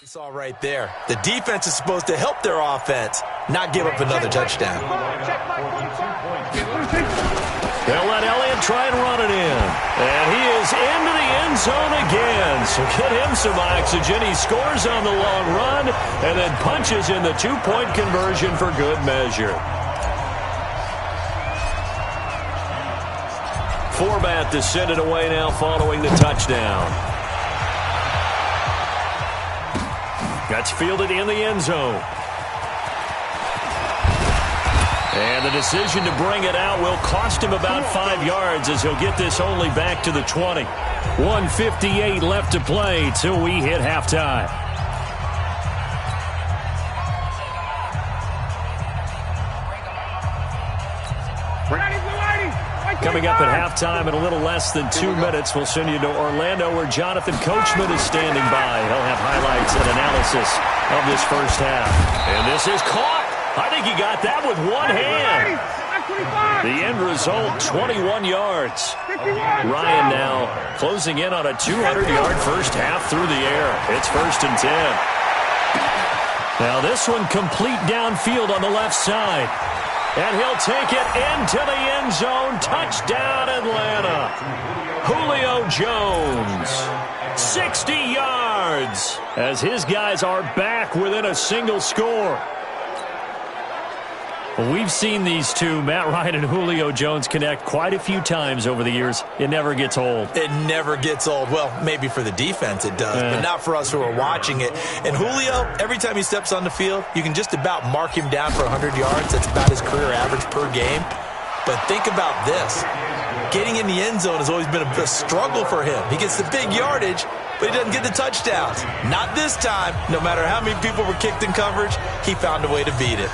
You saw right there. The defense is supposed to help their offense, not give up another touchdown. They'll let Elliott try and run it in. And he is into the end zone again. So get him some oxygen. He scores on the long run and then punches in the two-point conversion for good measure. Forbat to send it away now following the touchdown. That's fielded in the end zone. And the decision to bring it out will cost him about 5 yards as he'll get this only back to the 20. 1:58 left to play till we hit halftime. Coming up at halftime in a little less than 2 minutes, we'll send you to Orlando where Jonathan Coachman is standing by. He'll have highlights and analysis of this first half. And this is caught. I think he got that with one hand. The end result, 21 yards. Ryan now closing in on a 200-yard first half through the air. It's 1st and 10. Now this one complete downfield on the left side. And he'll take it into the end zone. Touchdown, Atlanta. Julio Jones, 60 yards, as his guys are back within a single score. Well, we've seen these two, Matt Ryan and Julio Jones, connect quite a few times over the years. It never gets old. It never gets old. Well, maybe for the defense it does, but not for us who are watching it. And Julio, every time he steps on the field, you can just about mark him down for 100 yards. That's about his career average per game. But think about this. Getting in the end zone has always been a struggle for him. He gets the big yardage, but he doesn't get the touchdowns. Not this time. No matter how many people were kicked in coverage, he found a way to beat it.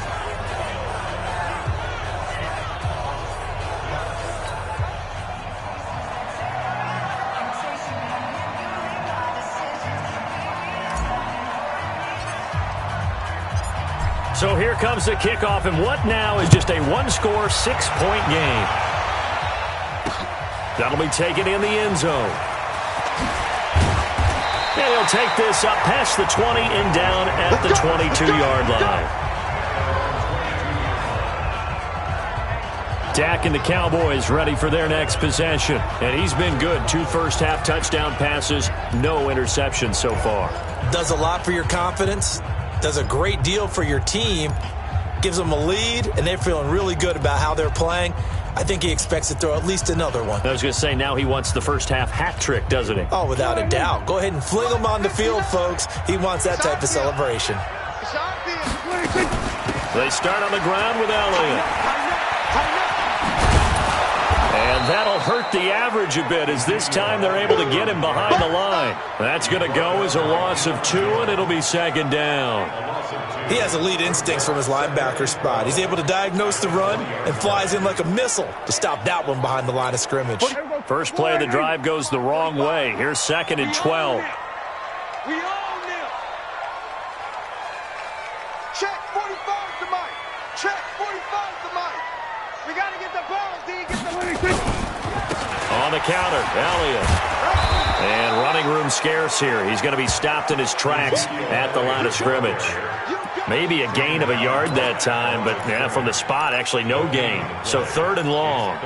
So here comes the kickoff, and what now is just a one-score, 6-point game. That'll be taken in the end zone. And he'll take this up past the 20 and down at the 22-yard line. Dak and the Cowboys ready for their next possession. And he's been good. 2 first-half touchdown passes, no interceptions so far. Does a lot for your confidence. Does a great deal for your team, gives them a lead, and they're feeling really good about how they're playing. I think he expects to throw at least another one. I was going to say, now he wants the first half hat trick, doesn't he? Oh, without a doubt. Go ahead and fling him on the field, folks. He wants that type of celebration. They start on the ground with Elliott. And that'll hurt the average a bit as this time they're able to get him behind the line. That's going to go as a loss of 2, and it'll be 2nd down. He has elite instincts from his linebacker spot. He's able to diagnose the run and flies in like a missile to stop that one behind the line of scrimmage. First play of the drive goes the wrong way. Here's 2nd and 12. We own them. Check 45 to Mike. Check 45 to Mike. We got to get the ball, D. Get the on the counter, Elliott. And running room scarce here. He's going to be stopped in his tracks at the line of scrimmage. Maybe a gain of a yard that time, but yeah, from the spot, actually no gain. So 3rd and long.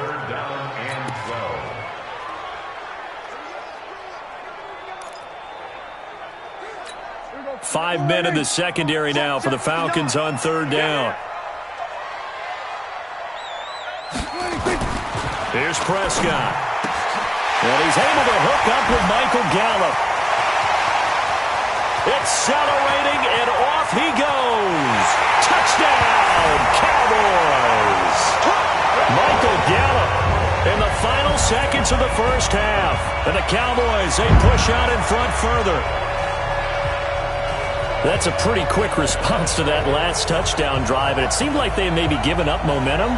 Five men in the secondary now for the Falcons on 3rd down. Here's Prescott. And he's able to hook up with Michael Gallup. Accelerating, and off he goes. Touchdown, Cowboys. Michael Gallup in the final seconds of the first half. And the Cowboys, they push out in front further. That's a pretty quick response to that last touchdown drive, and it seemed like they may be giving up momentum.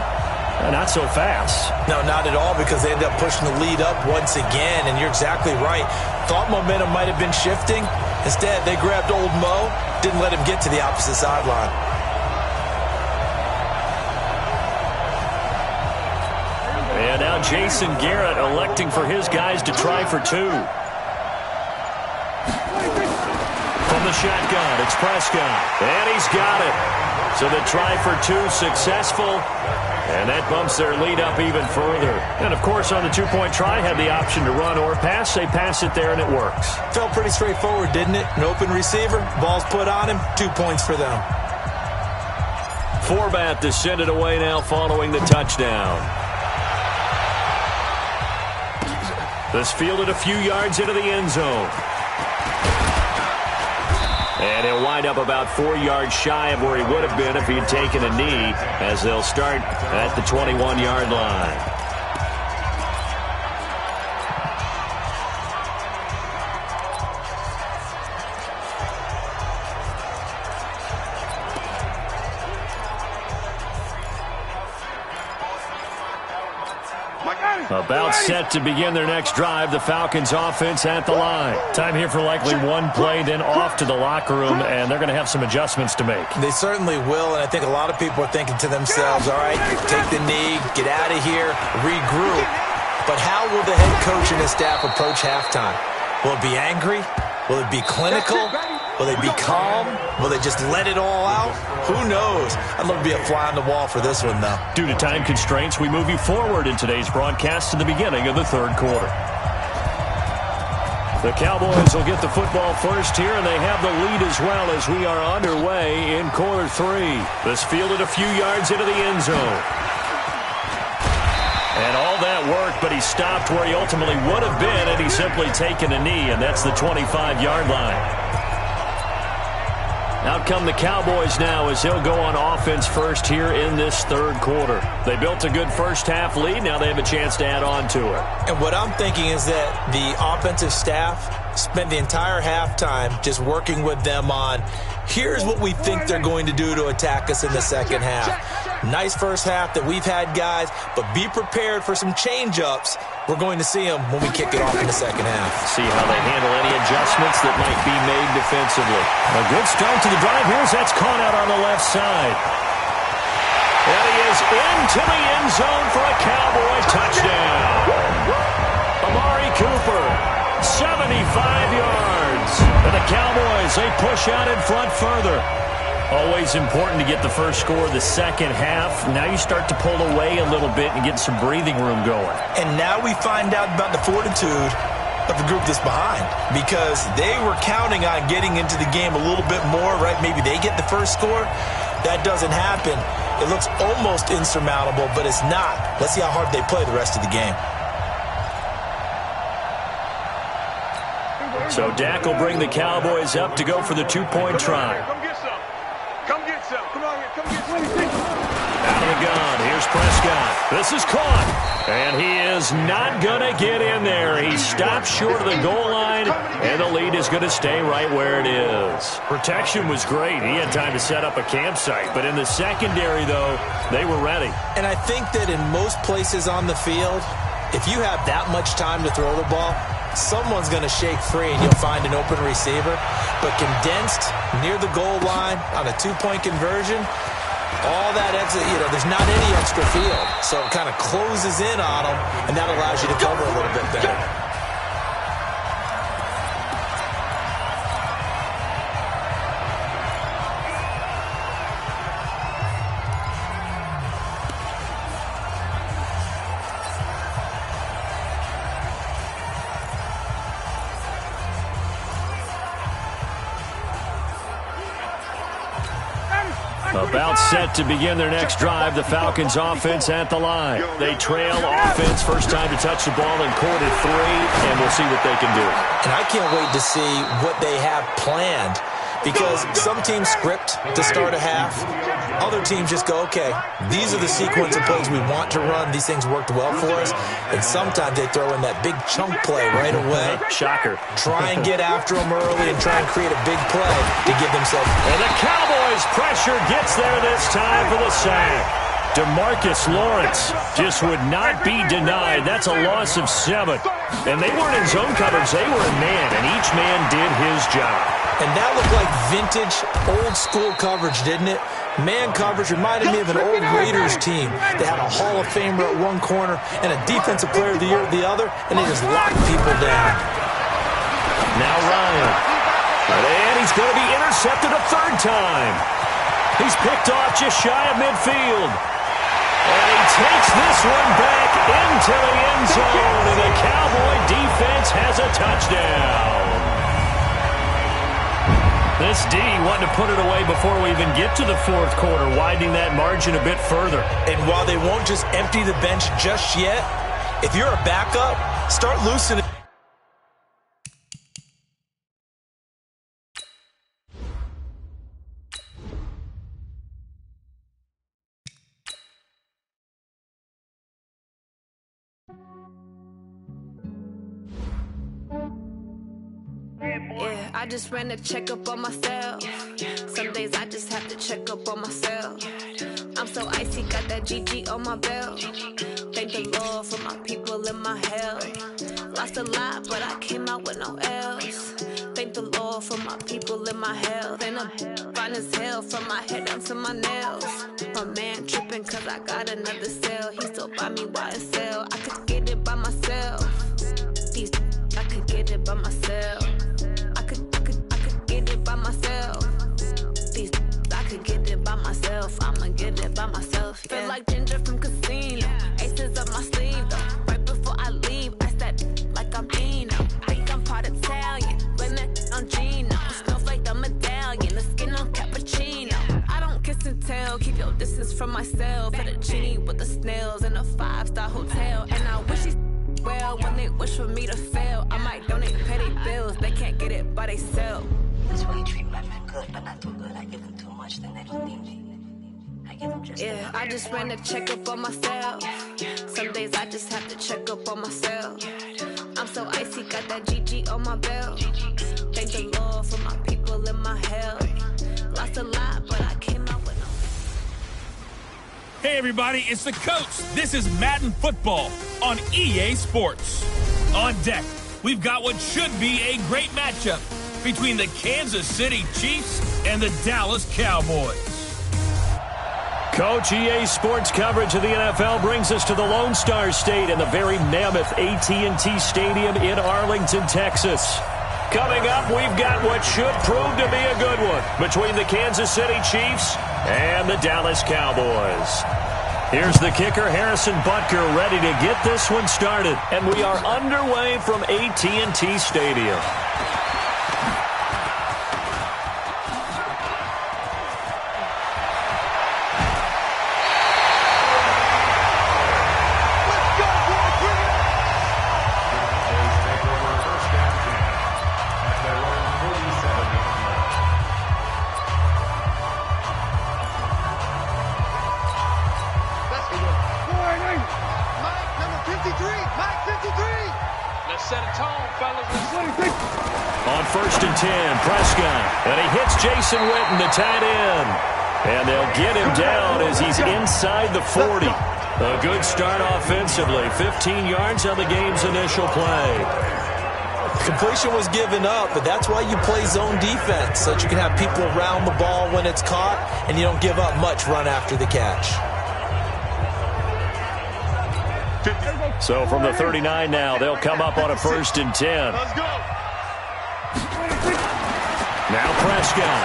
Not so fast. No, not at all, because they ended up pushing the lead up once again, and you're exactly right. Thought momentum might have been shifting. Instead, they grabbed old Mo, didn't let him get to the opposite sideline. And now Jason Garrett electing for his guys to try for 2. From the shotgun. It's Prescott. And he's got it. So the try for two successful. And that bumps their lead up even further. And, of course, on the two-point try, had the option to run or pass. They pass it there, and it works. Felt pretty straightforward, didn't it? An open receiver, ball's put on him, 2 points for them. Forbat to send it away now following the touchdown. This fielded a few yards into the end zone. And he'll wind up about 4 yards shy of where he would have been if he'd taken a knee, as they'll start at the 21-yard line. About set to begin their next drive. The Falcons offense at the line. Time here for likely one play, then off to the locker room, and they're going to have some adjustments to make. They certainly will, and I think a lot of people are thinking to themselves, all right, take the knee, get out of here, regroup. But how will the head coach and his staff approach halftime? Will it be angry? Will it be clinical? Will they be calm? Will they just let it all out? Who knows? I'd love to be a fly on the wall for this one, though. Due to time constraints, we move you forward in today's broadcast to the beginning of the third quarter. The Cowboys will get the football first here, and they have the lead as well as we are underway in quarter three. This fielded a few yards into the end zone. And all that worked, but he stopped where he ultimately would have been, and he's simply taken a knee, and that's the 25-yard line. Out come the Cowboys now as he'll go on offense first here in this third quarter. They built a good first-half lead. Now they have a chance to add on to it. And what I'm thinking is that the offensive staff spent the entire halftime just working with them on, here's what we think they're going to do to attack us in the second half. Nice first half that we've had, guys, but be prepared for some change-ups. We're going to see them when we kick it off in the second half. See how they handle any adjustments that might be made defensively. A good start to the drive. Here's that's caught out on the left side. And he is into the end zone for a Cowboy touchdown. Amari Cooper, 75 yards. And the Cowboys, they push out in front further. Always important to get the first score of the second half. Now you start to pull away a little bit and get some breathing room going. And now we find out about the fortitude of the group that's behind, because they were counting on getting into the game a little bit more, right? Maybe they get the first score. That doesn't happen. It looks almost insurmountable, but it's not. Let's see how hard they play the rest of the game. So Dak will bring the Cowboys up to go for the two-point try. Come get some. Come get some. Come on here. Come get some. Out of the gun. Here's Prescott. This is caught. And he is not going to get in there. He stopped short of the goal line, and the lead is going to stay right where it is. Protection was great. He had time to set up a campsite. But in the secondary, though, they were ready. And I think that in most places on the field, if you have that much time to throw the ball, someone's going to shake free and you'll find an open receiver. But condensed near the goal line on a two-point conversion, all that extra, there's not any extra field. So it kind of closes in on them, and that allows you to cover a little bit better. About set to begin their next drive, the Falcons offense at the line. They trail offense, first time to touch the ball in quarter three, and we'll see what they can do. And I can't wait to see what they have planned, because some teams script to start a half. Other teams just go, okay, these are the sequence of plays we want to run. These things worked well for us. And sometimes they throw in that big chunk play right away. Shocker. Try and get after them early and try and create a big play to give themselves. And the Cowboys pressure gets there this time for the sack. DeMarcus Lawrence just would not be denied. That's a loss of 7. And they weren't in zone coverage. They were in man, and each man did his job. And that looked like vintage, old-school coverage, didn't it? Man coverage reminded me of an old Raiders team. They had a Hall of Famer at one corner and a Defensive Player of the Year at the other, and they just locked people down. Now Ryan. And he he's going to be intercepted a third time. He's picked off just shy of midfield. And he takes this one back into the end zone, and the Cowboy defense has a touchdown. This D wanted to put it away before we even get to the fourth quarter, widening that margin a bit further. And while they won't just empty the bench just yet, if you're a backup, start loosening. Yeah, I just ran a checkup on myself. Some days I just have to check up on myself. I'm so icy, got that GG on my belt. Thank the Lord for my people in my hell. Lost a lot, but I came out with no L's. Thank the Lord for my people in my hell. Then I'm fine as hell from my head down to my nails. My man tripping cause I got another cell. He still buy me YSL. I could get it by myself. I could get it by myself. I could get it by myself. I could get it by myself. I'ma get it by myself. Yeah. Feel like Ginger from Casino. Aces up my sleeve though. Right before I leave, I that like I'm Dino. Think I'm part Italian. Blame that on Gino. Smells like the medallion. The skin on cappuccino. I don't kiss and tell. Keep your distance from myself. Fettuccine with the snails in a 5-star hotel. And I wish he's well when they wish for me to fail. I might donate petty bills. They can't get it by themselves. This way you treat my men good, but not too good. I give them too much, then they don't need me. I give them just yeah, enough. I just ran a checkup on myself. Some days I just have to check up on myself. I'm so icy, got that GG on my belt. Thank the Lord for my people in my hell. Lost a lot, but I came out with no. Hey everybody, it's the coach. This is Madden Football on EA Sports. On deck, we've got what should be a great matchup between the Kansas City Chiefs and the Dallas Cowboys. Coach, EA Sports coverage of the NFL brings us to the Lone Star State and the very mammoth AT&T Stadium in Arlington, Texas. Coming up, we've got what should prove to be a good one between the Kansas City Chiefs and the Dallas Cowboys. Here's the kicker, Harrison Butker, ready to get this one started. And we are underway from AT&T Stadium. On 1st and 10, Prescott, and he hits Jason Witten, the tight end. And they'll get him down as he's inside the 40. A good start offensively, 15 yards on the game's initial play. Completion was given up, but that's why you play zone defense, so that you can have people around the ball when it's caught, and you don't give up much run after the catch. So from the 39 now, they'll come up on a 1st and 10. Now Prescott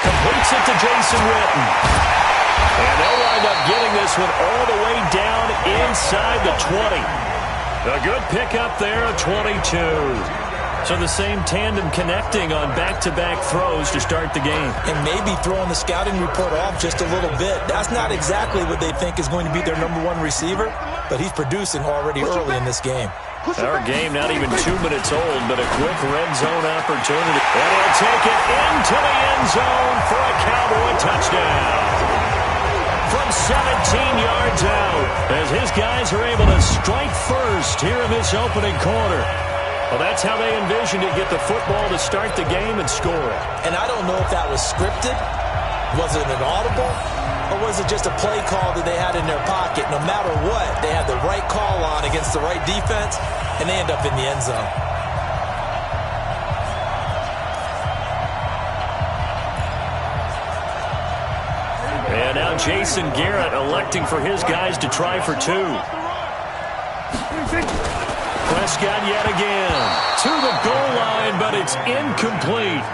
completes it to Jason Witten. And they'll wind up getting this one all the way down inside the 20. A good pickup there, a 22. So the same tandem connecting on back-to-back throws to start the game. And maybe throwing the scouting report off just a little bit. That's not exactly what they think is going to be their number one receiver, but he's producing already early in this game. Our game not even 2 minutes old, but a quick red zone opportunity. And he'll take it into the end zone for a Cowboy touchdown. From 17 yards out, as his guys are able to strike first here in this opening quarter. Well, that's how they envisioned it, get the football to start the game and score. And I don't know if that was scripted. Was it an audible? Or was it just a play call that they had in their pocket? No matter what, they had the right call on against the right defense, and they end up in the end zone. And now Jason Garrett electing for his guys to try for 2. Prescott yet again to the goal line, but it's incomplete.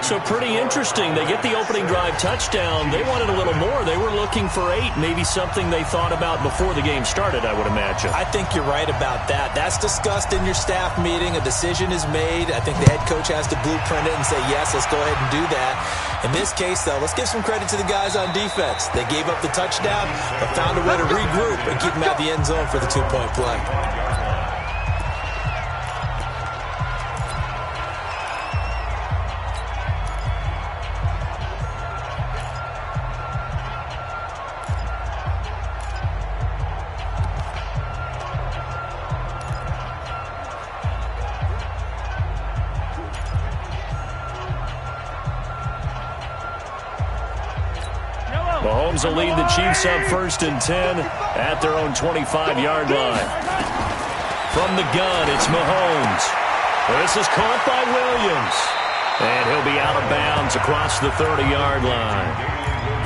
So pretty interesting. They get the opening drive touchdown. They wanted a little more. They were looking for 8, maybe something they thought about before the game started, I would imagine. I think you're right about that. That's discussed in your staff meeting. A decision is made. I think the head coach has to blueprint it and say, yes, let's go ahead and do that. In this case, though, let's give some credit to the guys on defense. They gave up the touchdown, but found a way to regroup and keep them out of the end zone for the 2-point play. Mahomes will lead the Chiefs up 1st and 10 at their own 25-yard line. From the gun, it's Mahomes. This is caught by Williams. And he'll be out of bounds across the 30-yard line.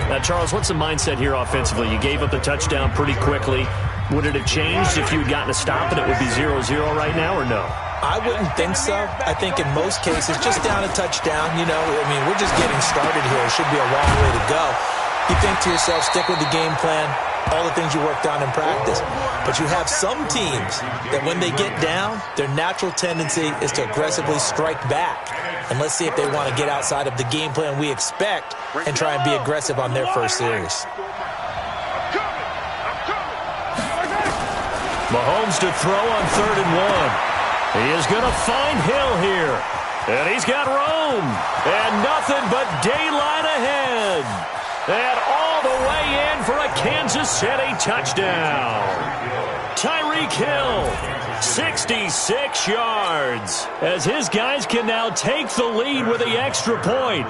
Now, Charles, what's the mindset here offensively? You gave up the touchdown pretty quickly. Would it have changed if you had gotten a stop and it would be 0-0 right now, or no? I wouldn't think so. I think in most cases, just down a touchdown, you know, I mean, we're just getting started here. It should be a long way to go. You think to yourself, stick with the game plan, all the things you worked on in practice. But you have some teams that when they get down, their natural tendency is to aggressively strike back. And let's see if they want to get outside of the game plan we expect and try and be aggressive on their first series. Mahomes to throw on 3rd and 1. He is going to find Hill here. And he's got Rome. And nothing but daylight ahead. And all the way in for a Kansas City touchdown. Tyreek Hill, 66 yards, as his guys can now take the lead with the extra point.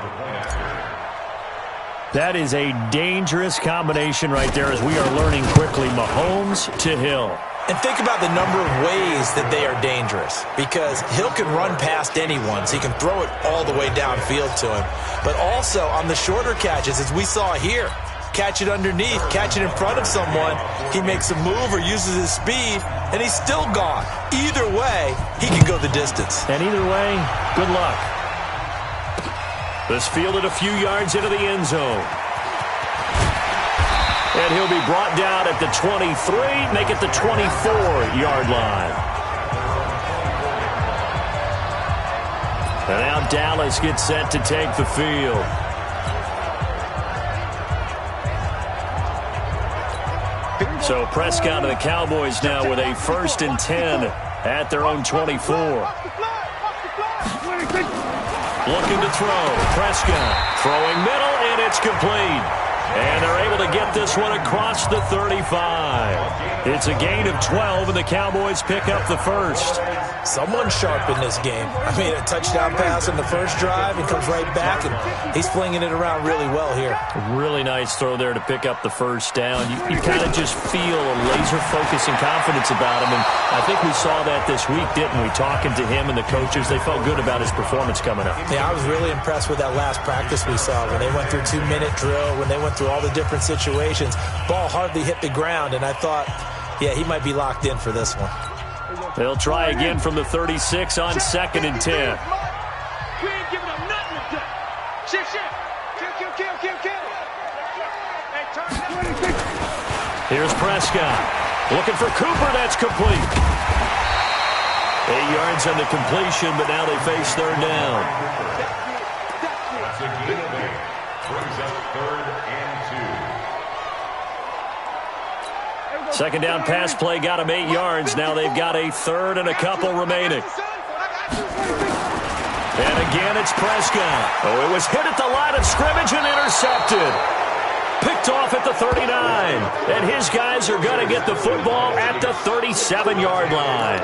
That is a dangerous combination right there, as we are learning quickly. Mahomes to Hill. And think about the number of ways that they are dangerous, because Hill can run past anyone, so he can throw it all the way downfield to him. But also on the shorter catches, as we saw here, catch it underneath, catch it in front of someone, he makes a move or uses his speed, and he's still gone. Either way, he can go the distance. And either way, good luck. This fielded a few yards into the end zone. And he'll be brought down at the 23, make it the 24-yard line. And now Dallas gets set to take the field. So Prescott and the Cowboys now with a 1st and 10 at their own 24. Looking to throw. Prescott throwing middle, and it's complete. And they're able to get this one across the 35. It's a gain of 12, and the Cowboys pick up the first. Someone's sharp in this game. I mean, a touchdown pass on the first drive and comes right back, and he's flinging it around really well here. Really nice throw there to pick up the first down. You kind of just feel a laser focus and confidence about him, and I think we saw that this week, didn't we? Talking to him and the coaches, they felt good about his performance coming up. Yeah, I was really impressed with that last practice we saw when they went through 2-minute drill, when they went through all the different situations. Ball hardly hit the ground, and I thought, yeah, he might be locked in for this one. They'll try again from the 36 on 2nd and 10. We ain't giving them nothing to do. Shit. Kill. Hey, turn it up. Here's Prescott. Looking for Cooper. That's complete. 8 yards on the completion, but now they face 3rd down. Second down pass play got him 8 yards. Now they've got a 3rd and a couple remaining. And again, it's Prescott. Oh, it was hit at the line of scrimmage and intercepted. Picked off at the 39. And his guys are going to get the football at the 37-yard line.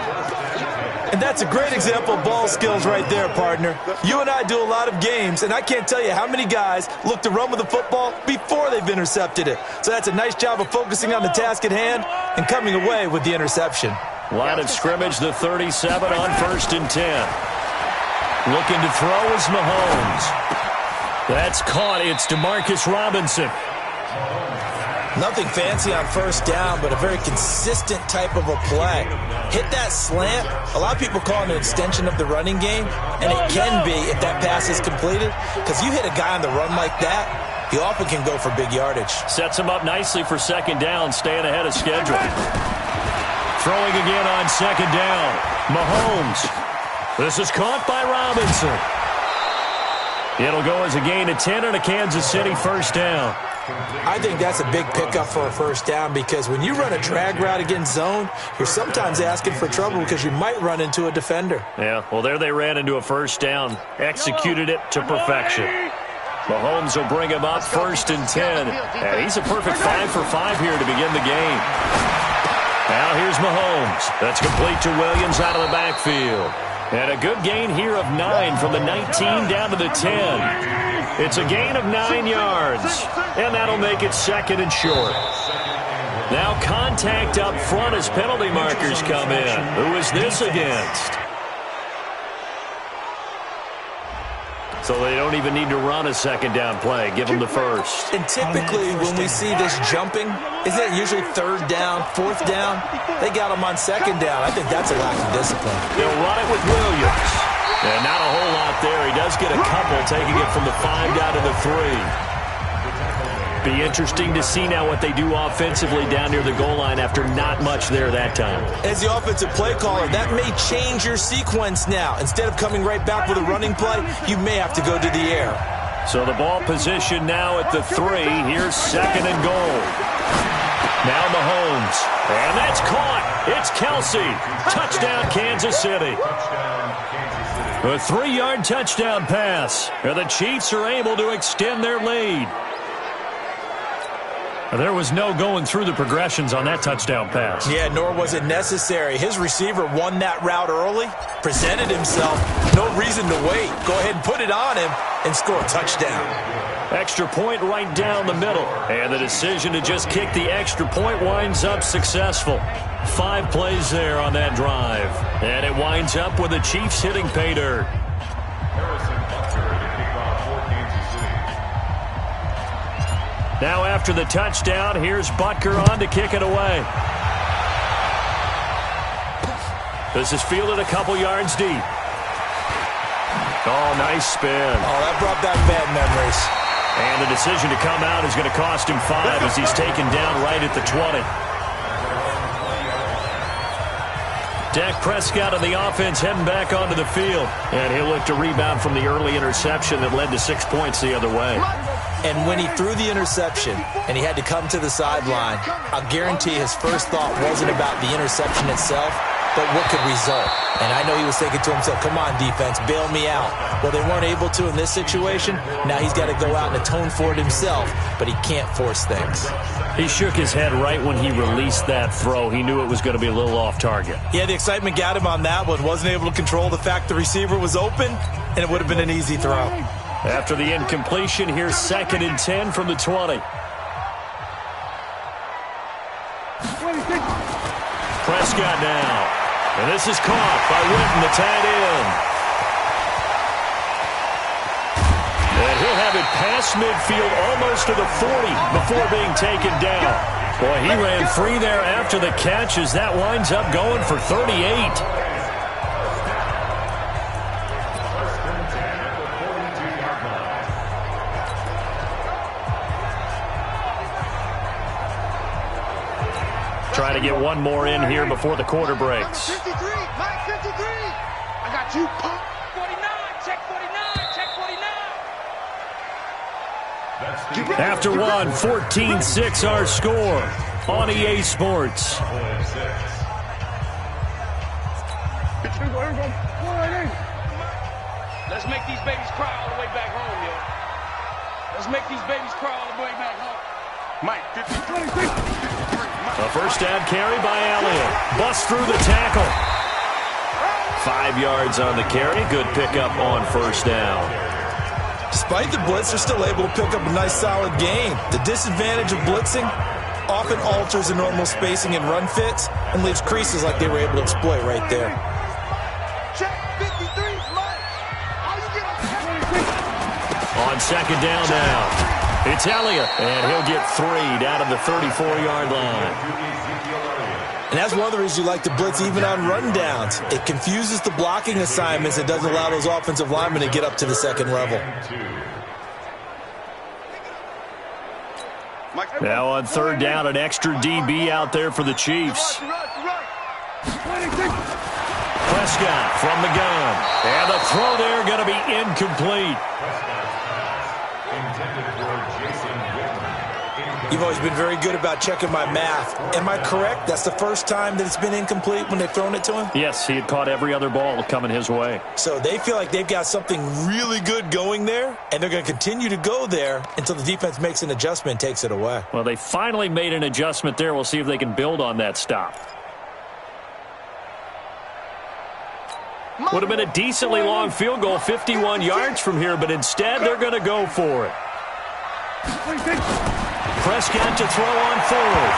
And that's a great example of ball skills right there, partner. You and I do a lot of games, and I can't tell you how many guys look to run with the football before they've intercepted it. So that's a nice job of focusing on the task at hand and coming away with the interception. Line of scrimmage, the 37 on 1st and 10. Looking to throw is Mahomes. That's caught. It's Demarcus Robinson. Nothing fancy on first down, but a very consistent type of a play. Hit that slant. A lot of people call it an extension of the running game, and it can be if that pass is completed, because you hit a guy on the run like that, he often can go for big yardage. Sets him up nicely for second down, staying ahead of schedule. Throwing again on second down. Mahomes. This is caught by Robinson. It'll go as a gain of 10 and a Kansas City first down. I think that's a big pickup for a first down, because when you run a drag route against zone, you're sometimes asking for trouble because you might run into a defender. Yeah, well, there they ran into a first down. Executed it to perfection. Mahomes will bring him up first and 10. And he's a perfect 5 for 5 here to begin the game. Now here's Mahomes. That's complete to Williams out of the backfield. And a good gain here of 9 from the 19 down to the 10. It's a gain of 9 yards, and that'll make it second and short. Now contact up front as penalty markers come in. Who is this against? So they don't even need to run a second down play. Give them the first. And typically when we see this jumping, isn't it usually third down, fourth down? They got them on second down. I think that's a lack of discipline. They'll run it with Williams. And not a whole lot there. He does get a couple, taking it from the 5 down to the 3. Be interesting to see now what they do offensively down near the goal line after not much there that time. As the offensive play caller, that may change your sequence now. Instead of coming right back with a running play, you may have to go to the air. So the ball position now at the 3. Here's second and goal. Now Mahomes. And that's caught. It's Kelsey. Touchdown, Kansas City. A 3-yard touchdown pass. And the Chiefs are able to extend their lead. There was no going through the progressions on that touchdown pass. Yeah, nor was it necessary. His receiver won that route early, presented himself. No reason to wait. Go ahead and put it on him and score a touchdown. Extra point right down the middle. And the decision to just kick the extra point winds up successful. 5 plays there on that drive. And it winds up with the Chiefs hitting pay dirt. Now after the touchdown, here's Butker on to kick it away. This is fielded a couple yards deep. Oh, nice spin. Oh, that brought back bad memories. And the decision to come out is going to cost him 5 as he's taken down right at the 20. Dak Prescott and the offense heading back onto the field. And he'll look to rebound from the early interception that led to 6 points the other way. And when he threw the interception and he had to come to the sideline, I'll guarantee his first thought wasn't about the interception itself, but what could result. And I know he was thinking to himself, come on, defense, bail me out. Well, they weren't able to in this situation. Now he's got to go out and atone for it himself, but he can't force things. He shook his head right when he released that throw. He knew it was going to be a little off target. Yeah, the excitement got him on that one. Wasn't able to control the fact the receiver was open, and it would have been an easy throw. After the incompletion, here's second and 10 from the 20. Prescott now. And this is caught by Witten, the tight end. And he'll have it past midfield almost to the 40 before being taken down. Boy, he ran free there after the catch as that winds up going for 38. Try to get one more in here before the quarter breaks. 53, Mike 53. I got you, punk. 49, check 49, check 49. After one, 14-6 our score on EA Sports. Let's make these babies cry all the way back home, yo. Let's make these babies cry all the way back home. Mike 53. A first down carry by Elliott. Bust through the tackle. 5 yards on the carry. Good pickup on first down. Despite the blitz, they're still able to pick up a nice solid gain. The disadvantage of blitzing often alters the normal spacing and run fits and leaves creases like they were able to exploit right there. Check 53, Mike. How you get On second down now. It's Elliott, and he'll get 3 down to the 34-yard line. And that's one of the reasons you like to blitz even on rundowns. It confuses the blocking assignments. It doesn't allow those offensive linemen to get up to the second level. Now on third down, an extra DB out there for the Chiefs. Prescott from the gun. And the throw there going to be incomplete. You've always been very good about checking my math. Am I correct? That's the first time that it's been incomplete when they've thrown it to him? Yes, he had caught every other ball coming his way. So they feel like they've got something really good going there, and they're going to continue to go there until the defense makes an adjustment and takes it away. Well, they finally made an adjustment there. We'll see if they can build on that stop. Would have been a decently long field goal, 51 yards from here, but instead they're going to go for it. Prescott to throw on fourth.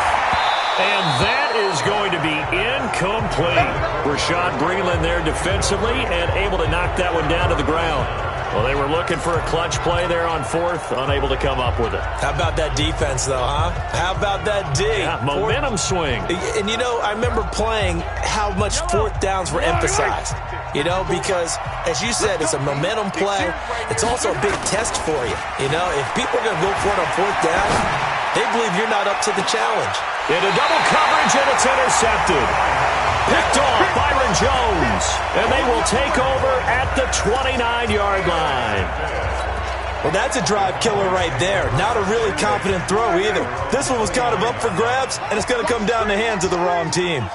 And that is going to be incomplete. Rashad Breeland there defensively and able to knock that one down to the ground. Well, they were looking for a clutch play there on fourth, unable to come up with it. How about that defense, though, huh? How about that D? Yeah, momentum swing. And, you know, I remember playing how much fourth downs were emphasized. You know, because, as you said, it's a momentum play. It's also a big test for you. You know, if people are going to go for it on fourth down, they believe you're not up to the challenge. Into double coverage, and it's intercepted. Picked off Byron Jones. And they will take over at the 29-yard line. Well, that's a drive killer right there. Not a really confident throw either. This one was kind of up for grabs, and it's going to come down the hands of the wrong team.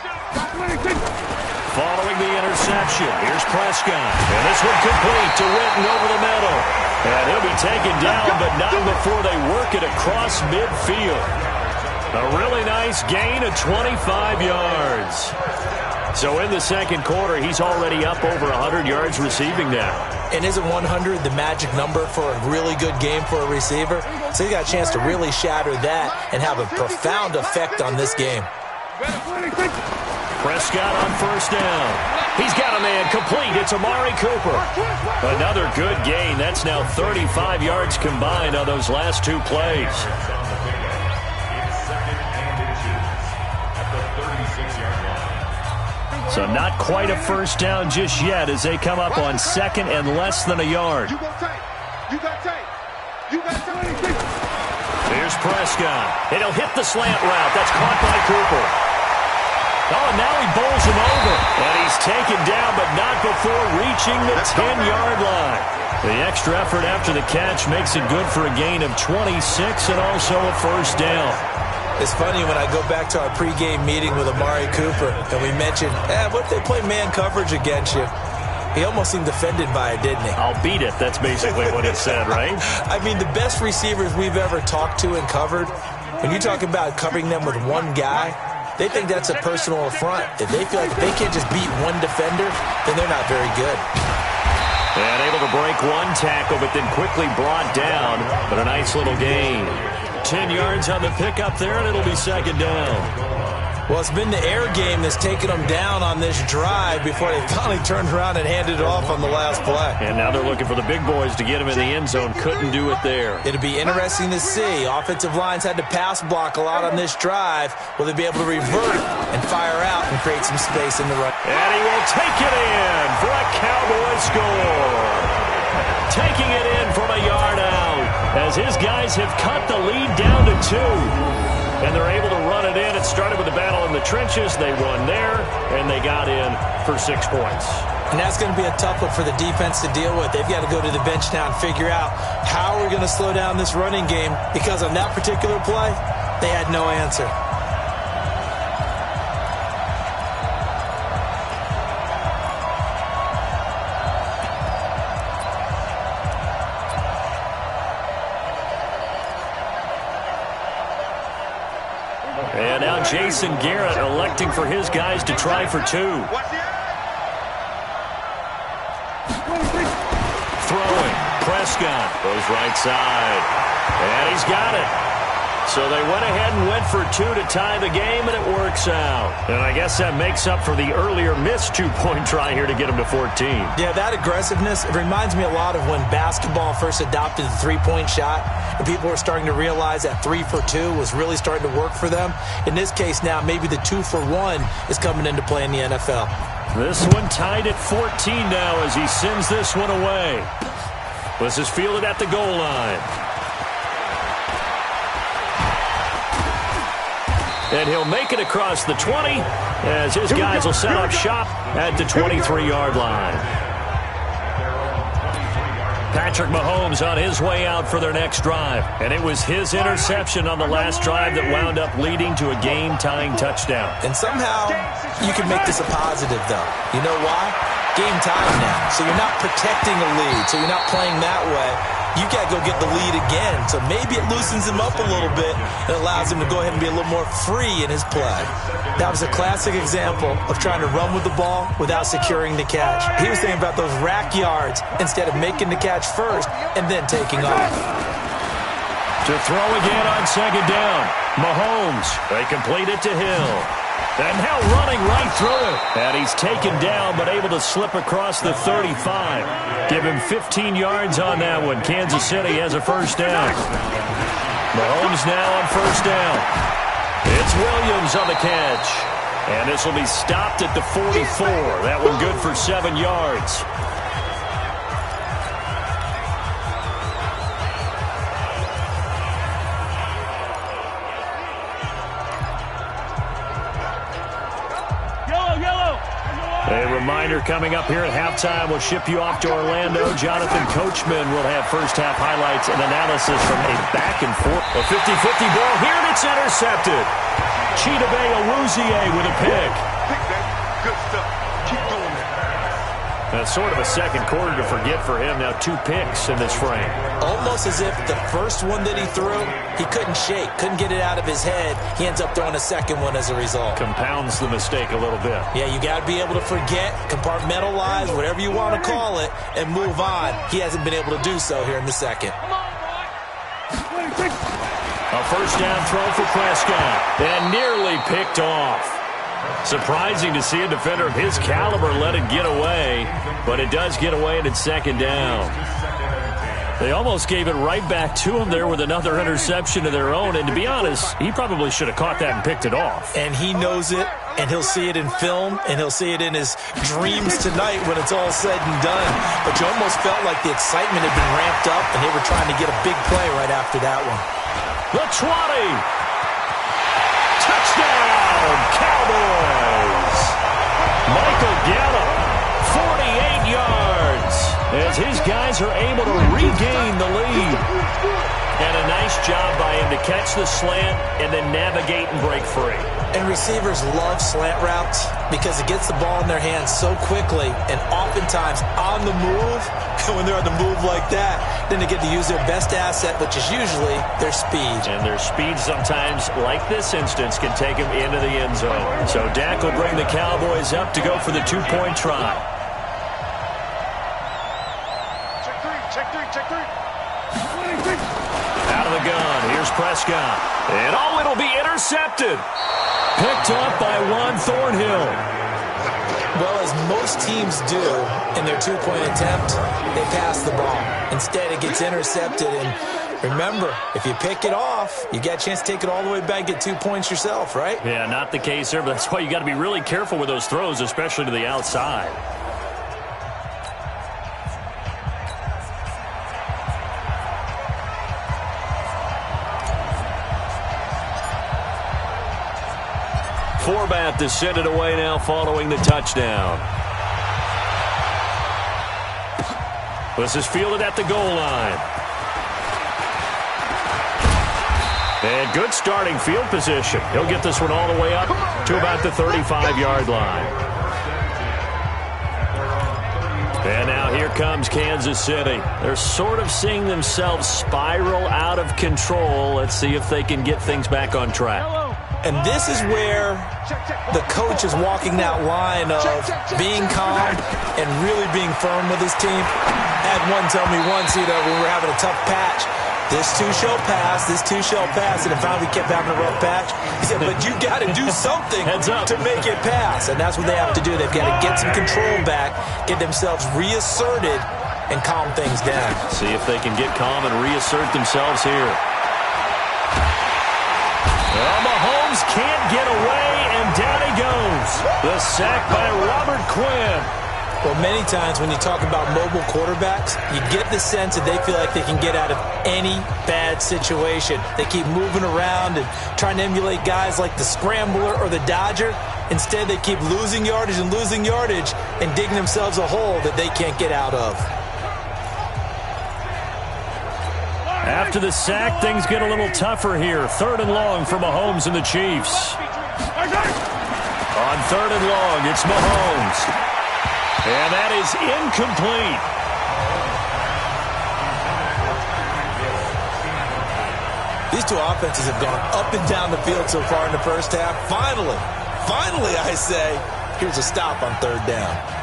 Following the interception, here's Prescott. And this one complete to Witten over the middle. And he'll be taken down, but not before they work it across midfield. A really nice gain of 25 yards. So in the second quarter, he's already up over 100 yards receiving now. And isn't 100 the magic number for a really good game for a receiver? So he got a chance to really shatter that and have a profound effect on this game. Prescott on first down. He's got a man complete. It's Amari Cooper. Another good gain. That's now 35 yards combined on those last two plays. So not quite a first down just yet as they come up on second and less than a yard. Here's Prescott. It'll hit the slant route. That's caught by Cooper. Oh, and now he bowls him over. And he's taken down, but not before reaching the 10-yard line. The extra effort after the catch makes it good for a gain of 26 and also a first down. It's funny when I go back to our pregame meeting with Amari Cooper, and we mentioned, what if they play man coverage against you? He almost seemed offended by it, didn't he? I'll beat it. That's basically what it said, right? I mean, the best receivers we've ever talked to and covered, when you talk about covering them with one guy, they think that's a personal affront. If they feel like if they can't just beat one defender, then they're not very good. And able to break one tackle, but then quickly brought down. But a nice little gain. 10 yards on the pickup there, and it'll be second down. Well, it's been the air game that's taken them down on this drive before they finally turned around and handed it off on the last play. And now they're looking for the big boys to get him in the end zone. Couldn't do it there. It'll be interesting to see. Offensive lines had to pass block a lot on this drive. Will they be able to revert and fire out and create some space in the run? And he will take it in for a Cowboy score. Taking it in from a yard out as his guys have cut the lead down to 2. And they're able to run it in. It started with a battle in the trenches. They won there, and they got in for 6 points. And that's going to be a tough one for the defense to deal with. They've got to go to the bench now and figure out how we're going to slow down this running game, because on that particular play, they had no answer. And now Jason Garrett electing for his guys to try for 2. Throwing. Prescott goes right side. And he's got it. So they went ahead and went for 2 to tie the game, and it works out. And I guess that makes up for the earlier missed 2-point try here to get them to 14. Yeah, that aggressiveness, it reminds me a lot of when basketball first adopted the three-point shot, and people were starting to realize that 3 for 2 was really starting to work for them. In this case now, maybe the 2 for 1 is coming into play in the NFL. This one tied at 14 now as he sends this one away. This is fielded at the goal line. And he'll make it across the 20 as his guys will set up shop at the 23-yard line. Patrick Mahomes on his way out for their next drive. And it was his interception on the last drive that wound up leading to a game-tying touchdown. And somehow you can make this a positive, though. You know why? Game time now. So you're not protecting a lead, so you're not playing that way. You got to go get the lead again. So maybe it loosens him up a little bit and allows him to go ahead and be a little more free in his play. That was a classic example of trying to run with the ball without securing the catch. He was thinking about those rack yards instead of making the catch first and then taking off. To throw again on second down. Mahomes, they complete it to Hill. And now running right through it. And he's taken down but able to slip across the 35. Give him 15 yards on that one. Kansas City has a first down. Mahomes now on first down. It's Williams on the catch. And this will be stopped at the 44. That one good for 7 yards. A reminder coming up here at halftime. We'll ship you off to Orlando. Jonathan Coachman will have first-half highlights and analysis from a back-and-forth. A 50-50 ball here, and it's intercepted. Chidobe Awuzie with a pick. Good stuff. Keep doing that. That's sort of a second quarter to forget for him. Now 2 picks in this frame. Almost as if the first one that he threw, he couldn't shake, couldn't get it out of his head. He ends up throwing a second one as a result. Compounds the mistake a little bit. Yeah, you got to be able to forget, compartmentalize, whatever you want to call it, and move on. He hasn't been able to do so here in the second. A first down throw for Prescott. And nearly picked off. Surprising to see a defender of his caliber let it get away, but it does get away and it's second down. They almost gave it right back to him there with another interception of their own, and to be honest, he probably should have caught that and picked it off. And he knows it, and he'll see it in film, and he'll see it in his dreams tonight when it's all said and done. But you almost felt like the excitement had been ramped up, and they were trying to get a big play right after that one. The 20. Touchdown, Cowboys! Michael Gallup, 48 yards, as his guys are able to regain the lead. And a nice job by him to catch the slant and then navigate and break free. And receivers love slant routes because it gets the ball in their hands so quickly and oftentimes on the move. When they're on the move like that, then they get to use their best asset, which is usually their speed. And their speed sometimes, like this instance, can take them into the end zone. So Dak will bring the Cowboys up to go for the 2-point try. Check three. Out of the gun, here's Prescott. And it'll be intercepted. Picked up by Juan Thornhill. Well, as most teams do in their 2-point attempt, they pass the ball. Instead, it gets intercepted. And remember, if you pick it off, you get a chance to take it all the way back, get 2 points yourself, right? Yeah, not the case here, but that's why you got to be really careful with those throws, especially to the outside. Forbat to send it away now following the touchdown. This is fielded at the goal line. And good starting field position. He'll get this one all the way up to about the 35-yard line. And now here comes Kansas City. They're sort of seeing themselves spiral out of control. Let's see if they can get things back on track. And this is where the coach is walking that line of being calm and really being firm with his team. I had one tell me once, when we were having a tough patch, This too shall pass, this too shall pass. And finally kept having a rough patch. He said, but you got to do something to make it pass. And that's what they have to do. They've got to get some control back, get themselves reasserted, and calm things down. See if they can get calm and reassert themselves here. Well, Mahomes can't get away, and down he goes. The sack by Robert Quinn. Well, many times when you talk about mobile quarterbacks, you get the sense that they feel like they can get out of any bad situation. They keep moving around and trying to emulate guys like the Scrambler or the Dodger. Instead, they keep losing yardage and digging themselves a hole that they can't get out of. After the sack, things get a little tougher here. 3rd and long for Mahomes and the Chiefs. On 3rd and long, it's Mahomes. And that is incomplete. These two offenses have gone up and down the field so far in the first half. Finally, I say, here's a stop on 3rd down.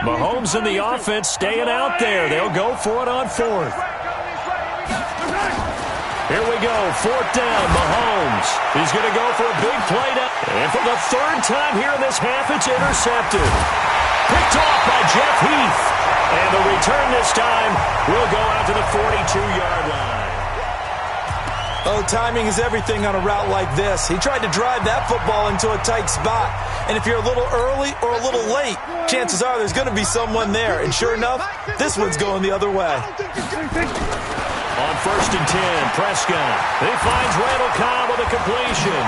Mahomes and the offense staying out there. They'll go for it on 4th. Here we go. 4th down. Mahomes. He's going to go for a big play now. And for the 3rd time here in this half, it's intercepted. Picked off by Jeff Heath. And the return this time will go out to the 42-yard line. Oh, timing is everything on a route like this. He tried to drive that football into a tight spot. And if you're a little early or a little late, chances are there's going to be someone there. And sure enough, this one's going the other way. On 1st and 10, Prescott. He finds Randall Cobb with a completion.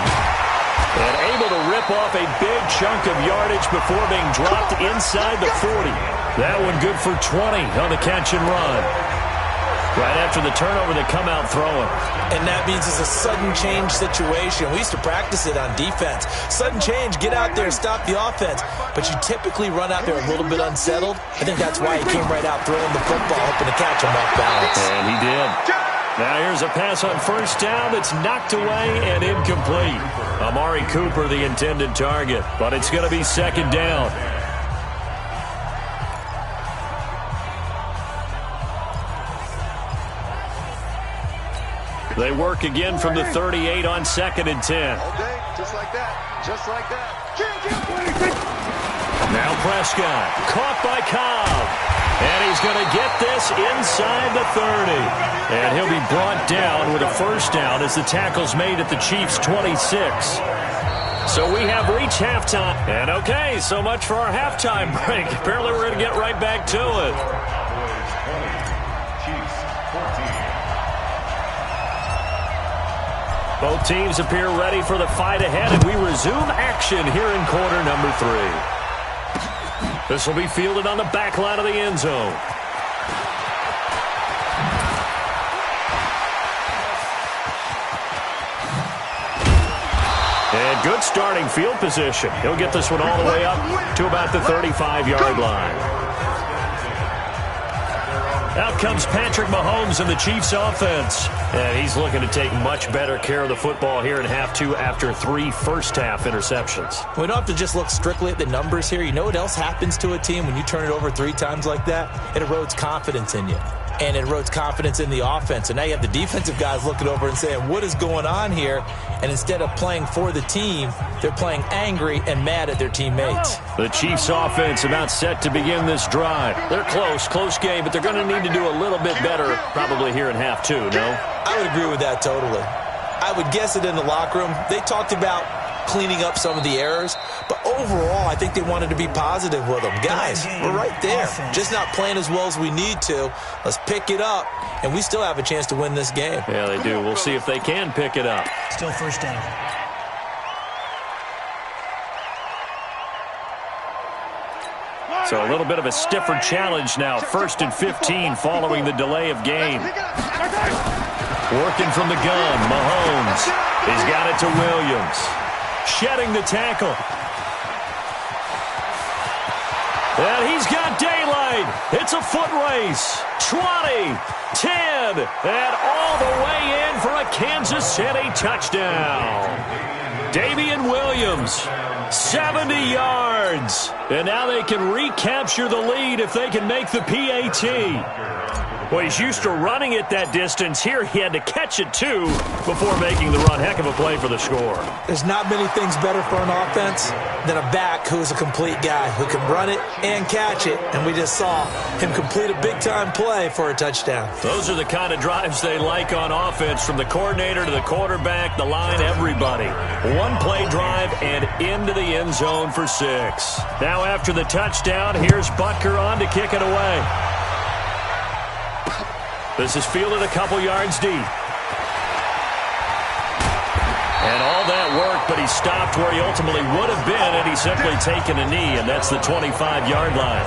And able to rip off a big chunk of yardage before being dropped inside the 40. That one good for 20 on the catch and run. Right after the turnover, they come out throwing. And that means it's a sudden change situation. We used to practice it on defense. Sudden change, get out there, stop the offense. But you typically run out there a little bit unsettled. I think that's why he came right out throwing the football, hoping to catch him off balance. And he did. Now here's a pass on 1st down that's knocked away and incomplete. Amari Cooper, the intended target, but it's going to be 2nd down. They work again from the 38 on 2nd and 10. All day, just like that, just like that. Now Prescott, caught by Cobb. And he's going to get this inside the 30. And he'll be brought down with a 1st down as the tackle's made at the Chiefs' 26. So we have reached halftime. And okay, so much for our halftime break. Apparently we're going to get right back to it. Both teams appear ready for the fight ahead, and we resume action here in quarter number 3. This will be fielded on the back line of the end zone. And good starting field position. He'll get this one all the way up to about the 35-yard line. Out comes Patrick Mahomes and the Chiefs offense. And he's looking to take much better care of the football here in half 2 after 3 first-half interceptions. We don't have to just look strictly at the numbers here. You know what else happens to a team when you turn it over 3 times like that? It erodes confidence in you. And it erodes confidence in the offense. And now you have the defensive guys looking over and saying, what is going on here? And instead of playing for the team, they're playing angry and mad at their teammates. The Chiefs offense about set to begin this drive. They're close game, but they're going to need to do a little bit better probably here in half 2, no? I would agree with that totally. I would guess it in the locker room. They talked about cleaning up some of the errors, but overall, I think they wanted to be positive with them. Guys, we're right there. Just not playing as well as we need to. Let's pick it up, and we still have a chance to win this game. Yeah, they do. We'll see if they can pick it up. Still 1st down. So a little bit of a stiffer challenge now. 1st and 15 following the delay of game. Working from the gun, Mahomes. He's got it to Williams. Shedding the tackle. And he's got daylight. It's a foot race. 20, 10, and all the way in for a Kansas City touchdown. Damian Williams, 70 yards. And now they can recapture the lead if they can make the PAT. Well, he's used to running it that distance. Here he had to catch it, too, before making the run. Heck of a play for the score. There's not many things better for an offense than a back who's a complete guy who can run it and catch it. And we just saw him complete a big-time play for a touchdown. Those are the kind of drives they like on offense, from the coordinator to the quarterback, the line, everybody. One-play drive and into the end zone for 6. Now after the touchdown, here's Butker on to kick it away. This is fielded a couple yards deep. And all that work, but he stopped where he ultimately would have been, and he's simply taken a knee, and that's the 25-yard line.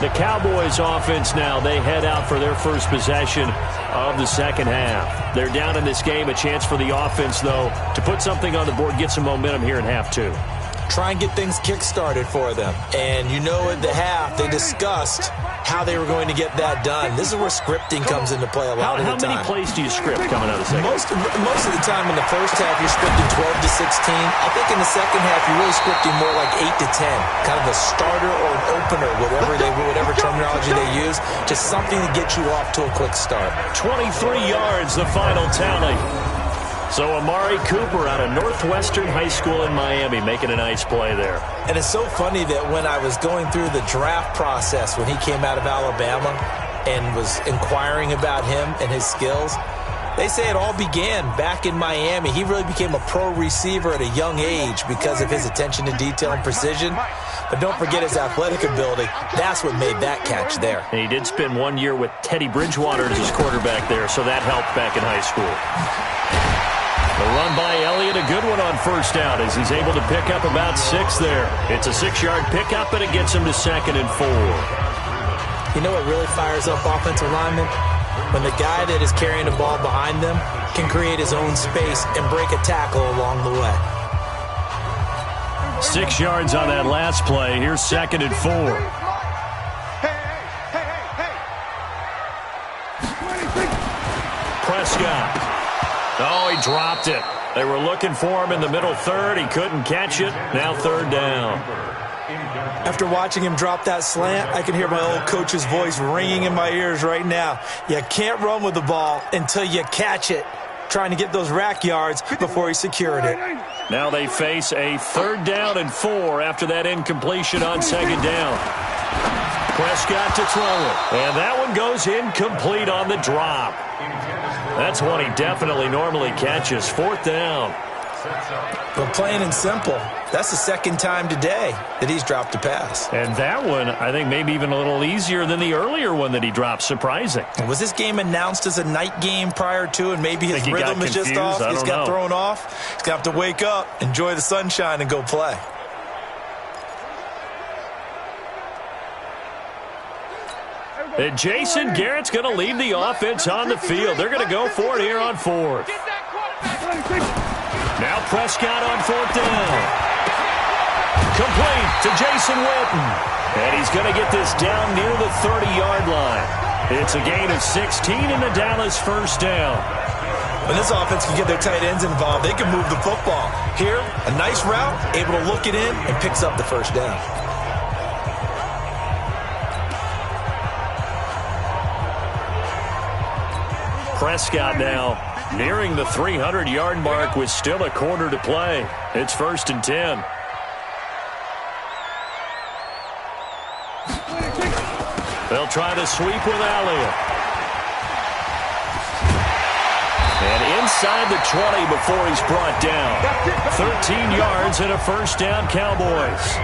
The Cowboys offense now, they head out for their first possession of the second half. They're down in this game. A chance for the offense, though, to put something on the board, get some momentum here in half 2. Try and get things kick-started for them. And you know at the half, they discussed how they were going to get that done. This is where scripting comes into play a lot of the time. How many plays do you script coming out of the second? Most of the time in the first half, you're scripting 12 to 16. I think in the second half, you're really scripting more like 8 to 10. Kind of a starter or an opener, whatever terminology they use. Just something to get you off to a quick start. 23 yards, the final tally. So Amari Cooper out of Northwestern High School in Miami making a nice play there. And it's so funny that when I was going through the draft process when he came out of Alabama and was inquiring about him and his skills, they say it all began back in Miami. He really became a pro receiver at a young age because of his attention to detail and precision. But don't forget his athletic ability. That's what made that catch there. And he did spend 1 year with Teddy Bridgewater as his quarterback there, so that helped back in high school. The run by Elliott, a good one on first down as he's able to pick up about 6 there. It's a 6-yard pickup, and it gets him to 2nd and 4. You know what really fires up offensive linemen? When the guy that is carrying the ball behind them can create his own space and break a tackle along the way. 6 yards on that last play. Here's 2nd and 4. Prescott. Oh, he dropped it. They were looking for him in the middle third. He couldn't catch it. Now 3rd down. After watching him drop that slant, I can hear my old coach's voice ringing in my ears right now. You can't run with the ball until you catch it. Trying to get those rack yards before he secured it. Now they face a 3rd down and 4 after that incompletion on 2nd down. Prescott to throw it. And that one goes incomplete on the drop. That's one he definitely normally catches. 4th down. But plain and simple, that's the 2nd time today that he's dropped a pass. And that one, I think, maybe even a little easier than the earlier one that he dropped. Surprising. Was this game announced as a night game prior to, and maybe his rhythm is just off? He's got thrown off. He's going to have to wake up, enjoy the sunshine, and go play. And Jason Garrett's going to leave the offense on the field. They're going to go for it here on 4th. Now Prescott on 4th down. Complete to Jason Witten. And he's going to get this down near the 30-yard line. It's a gain of 16 in the Dallas 1st down. When this offense can get their tight ends involved, they can move the football. Here, a nice route, able to look it in, and picks up the 1st down. Prescott now nearing the 300-yard mark with still a quarter to play. It's 1st and 10. They'll try to sweep with Elliott. And inside the 20 before he's brought down. 13 yards and a 1st down, Cowboys.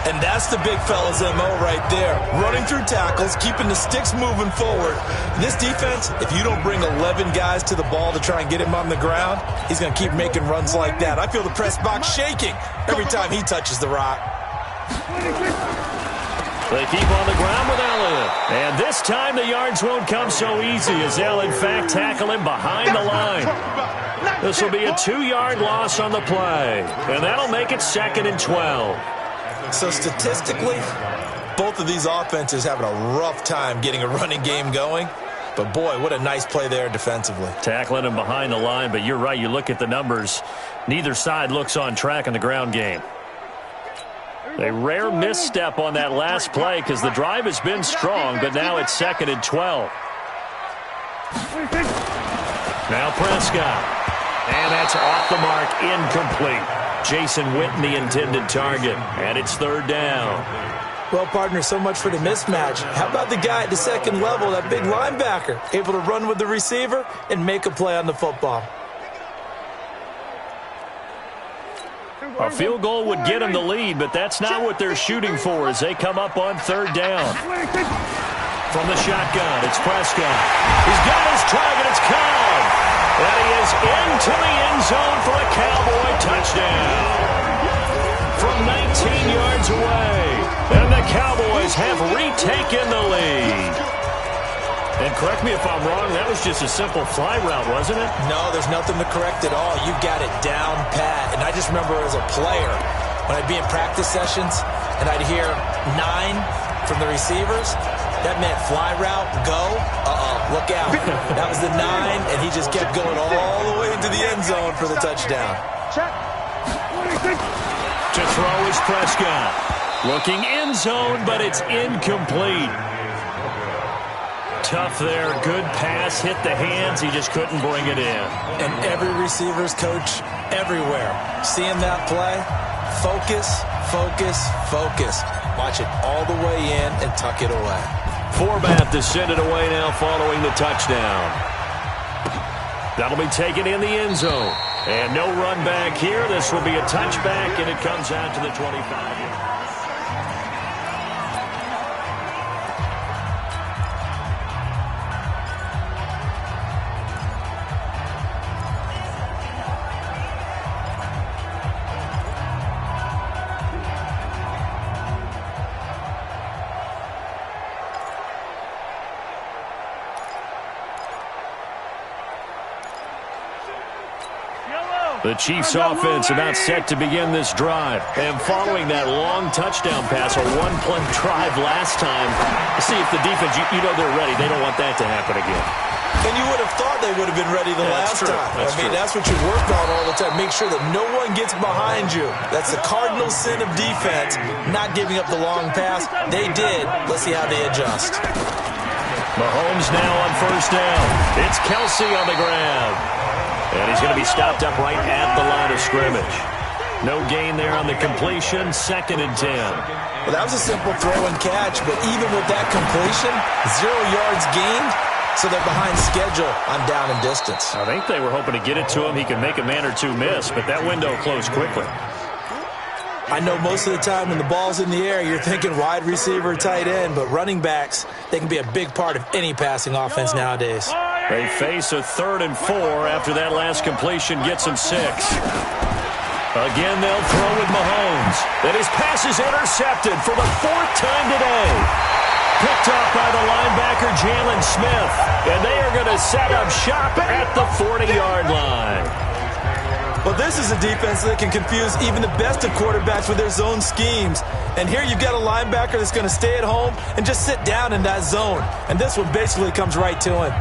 And that's the big fella's MO right there. Running through tackles, keeping the sticks moving forward. This defense, if you don't bring 11 guys to the ball to try and get him on the ground, he's going to keep making runs like that. I feel the press box shaking every time he touches the rock. They keep on the ground with Elliott. And this time the yards won't come so easy as they'll, in fact, tackle him behind the line. This will be a 2-yard loss on the play. And that'll make it 2nd and 12. So statistically, both of these offenses having a rough time getting a running game going. But, boy, what a nice play there defensively. Tackling him behind the line, but you're right. You look at the numbers. Neither side looks on track in the ground game. A rare misstep on that last play because the drive has been strong, but now it's 2nd and 12. Now Prescott. And that's off the mark, incomplete. Jason Witten, the intended target. And it's 3rd down. Well, partner, so much for the mismatch. How about the guy at the second level, that big linebacker, able to run with the receiver and make a play on the football? A field goal would get them the lead, but that's not what they're shooting for as they come up on 3rd down. From the shotgun, it's Prescott. He's got his target, it's Cobb. And he is into the end zone for a Cowboy touchdown. From 19 yards away. And the Cowboys have retaken the lead. And correct me if I'm wrong, that was just a simple fly route, wasn't it? No, there's nothing to correct at all. You got it down pat. And I just remember as a player, when I'd be in practice sessions and I'd hear 9 from the receivers, that meant fly route, go, look out. That was the 9, and he just kept going all the way into the end zone for the touchdown. To throw is Prescott. Looking end zone, but it's incomplete. Tough there. Good pass. Hit the hands. He just couldn't bring it in. And every receiver's coach everywhere. Seeing that play, focus, focus, focus. Watch it all the way in and tuck it away. Forbath to send it away now following the touchdown. That'll be taken in the end zone. And no run back here. This will be a touchback, and it comes out to the 25. The Chiefs offense about set to begin this drive. And following that long touchdown pass, a one-play drive last time, see if the defense, you know they're ready. They don't want that to happen again. And you would have thought they would have been ready the last time. That's what you work on all the time. Make sure that no one gets behind you. That's the cardinal sin of defense, not giving up the long pass. They did. Let's see how they adjust. Mahomes now on 1st down. It's Kelsey on the grab. And he's going to be stopped up right at the line of scrimmage. No gain there on the completion. 2nd and 10. Well, that was a simple throw and catch, but even with that completion, 0 yards gained, so they're behind schedule on down and distance. I think they were hoping to get it to him. He could make a man or two miss, but that window closed quickly. I know most of the time when the ball's in the air, you're thinking wide receiver, tight end, but running backs, they can be a big part of any passing offense nowadays. They face a 3rd and 4 after that last completion gets them 6. Again, they'll throw with Mahomes. And his pass is intercepted for the 4th time today. Picked up by the linebacker, Jalen Smith. And they are going to set up shop at the 40-yard line. Well, this is a defense that can confuse even the best of quarterbacks with their zone schemes. And here you've got a linebacker that's going to stay at home and just sit down in that zone. And this one basically comes right to him.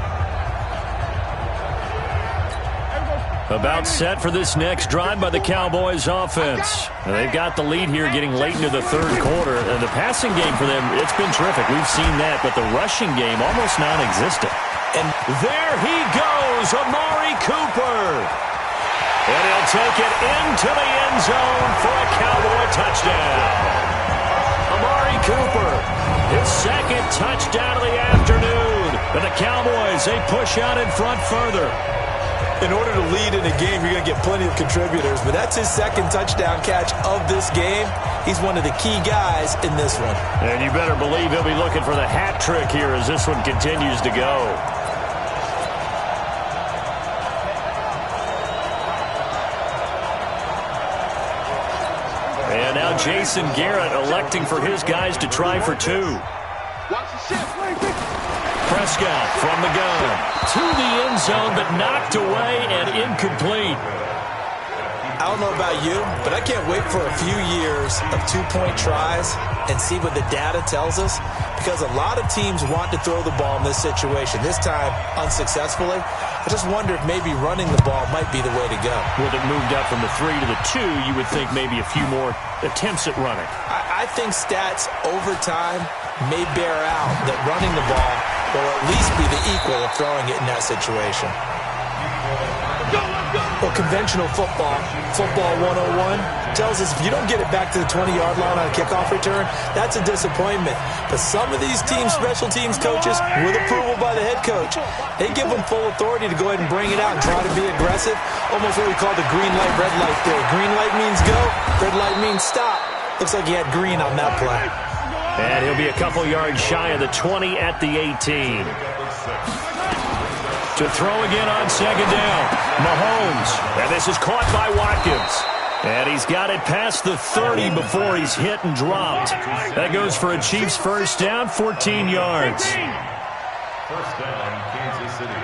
About set for this next drive by the Cowboys offense. And they've got the lead here getting late into the 3rd quarter. And the passing game for them, it's been terrific. We've seen that, but the rushing game almost non-existent. And there he goes, Amari Cooper. And he'll take it into the end zone for a Cowboy touchdown. Amari Cooper, his 2nd touchdown of the afternoon. And the Cowboys, they push out in front further. In order to lead in a game, you're going to get plenty of contributors, but that's his 2nd touchdown catch of this game. He's one of the key guys in this one. And you better believe he'll be looking for the hat trick here as this one continues to go. And now Jason Garrett electing for his guys to try for 2. Prescott from the gun to the end zone, but knocked away and incomplete. I don't know about you, but I can't wait for a few years of two-point tries and see what the data tells us, because a lot of teams want to throw the ball in this situation, this time unsuccessfully. I just wonder if maybe running the ball might be the way to go. With it moved up from the 3 to the 2, you would think maybe a few more attempts at running. I think stats over time may bear out that running the ball will at least be the equal of throwing it in that situation. Well, conventional football 101, tells us if you don't get it back to the 20-yard line on a kickoff return, that's a disappointment. But some of these team special teams coaches, with approval by the head coach, they give them full authority to go ahead and bring it out and try to be aggressive, almost what we call the green light, red light theory. Green light means go, red light means stop. Looks like he had green on that play. And he'll be a couple yards shy of the 20 at the 18. To throw again on second down, Mahomes. And this is caught by Watkins. And he's got it past the 30 before he's hit and dropped. That goes for a Chiefs first down, 14 yards. First down, Kansas City.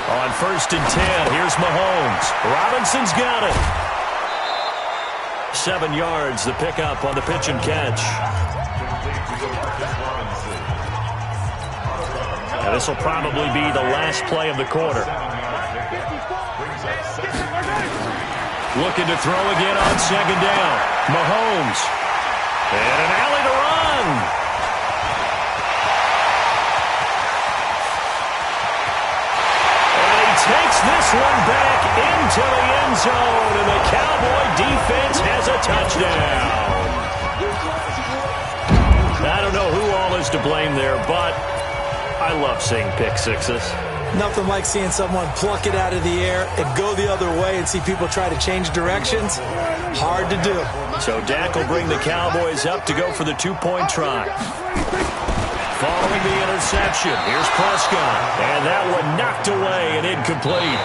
On first and 10, here's Mahomes. Robinson's got it. 7 yards, the pickup on the pitch and catch. And this will probably be the last play of the quarter. Looking to throw again on second down. Mahomes. And an alley to run. And he takes this one back into the end zone. And the Cowboy defense has a touchdown. I don't know who all is to blame there, but I love seeing pick sixes. Nothing like seeing someone pluck it out of the air and go the other way and see people try to change directions. Hard to do. So Dak will bring the Cowboys up to go for the two-point try. Following the interception, here's Prescott. And that one knocked away and incomplete.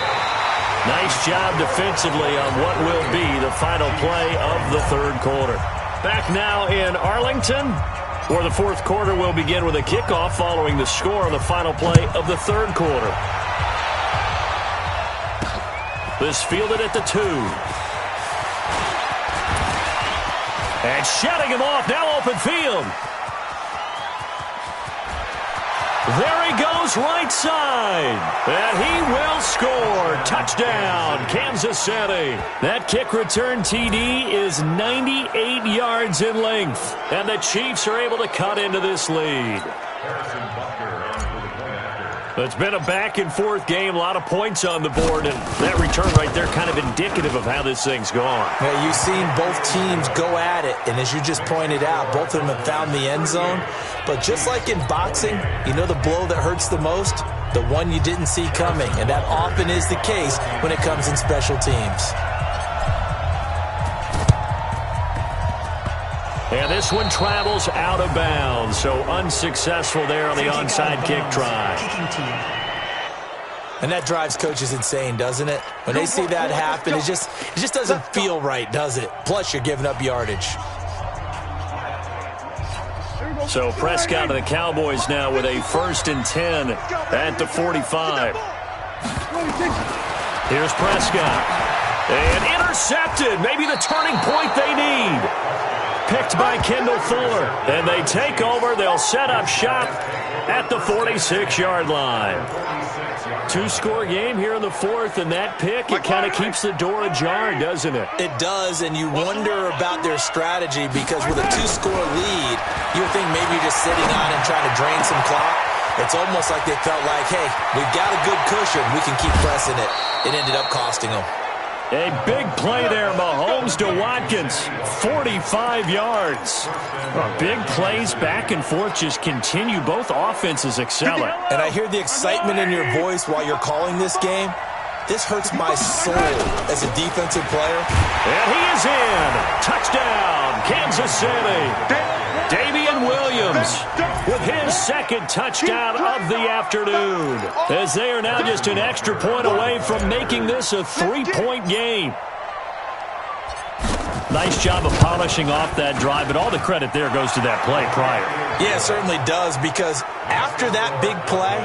Nice job defensively on what will be the final play of the third quarter. Back now in Arlington, where the fourth quarter will begin with a kickoff following the score on the final play of the third quarter. This fielded at the 2. And shutting him off, now open field. There he goes, right side. And he will score. Touchdown, Kansas City. That kick return TD is 98 yards in length. And the Chiefs are able to cut into this lead. It's been a back-and-forth game, a lot of points on the board, and that return right there kind of indicative of how this thing's gone. Yeah, you've seen both teams go at it, and as you just pointed out, both of them have found the end zone. But just like in boxing, you know the blow that hurts the most? The one you didn't see coming, and that often is the case when it comes in special teams. And this one travels out of bounds, so unsuccessful there on the onside kick try. And that drives coaches insane, doesn't it? When they see that happen, it just doesn't feel right, does it? Plus, you're giving up yardage. So Prescott to the Cowboys now with a first and 10 at the 45. Here's Prescott. And intercepted. Maybe the turning point they need. Picked by Kendall Fuller. And they take over. They'll set up shop at the 46-yard line. Two-score game here in the fourth, and that pick, it kind of keeps the door ajar, doesn't it? It does, and you wonder about their strategy because with a two-score lead, you would think maybe you're just sitting on and trying to drain some clock. It's almost like they felt like, hey, we've got a good cushion. We can keep pressing it. It ended up costing them. A big play there, Mahomes to Watkins, 45 yards. Big plays back and forth just continue. Both offenses excelling. And I hear the excitement in your voice while you're calling this game. This hurts my soul as a defensive player. And he is in. Touchdown, Kansas City. Damian Williams with his second touchdown of the afternoon, as they are now just an extra point away from making this a three-point game. Nice job of polishing off that drive, but all the credit there goes to that play prior. Yeah, it certainly does, because after that big play,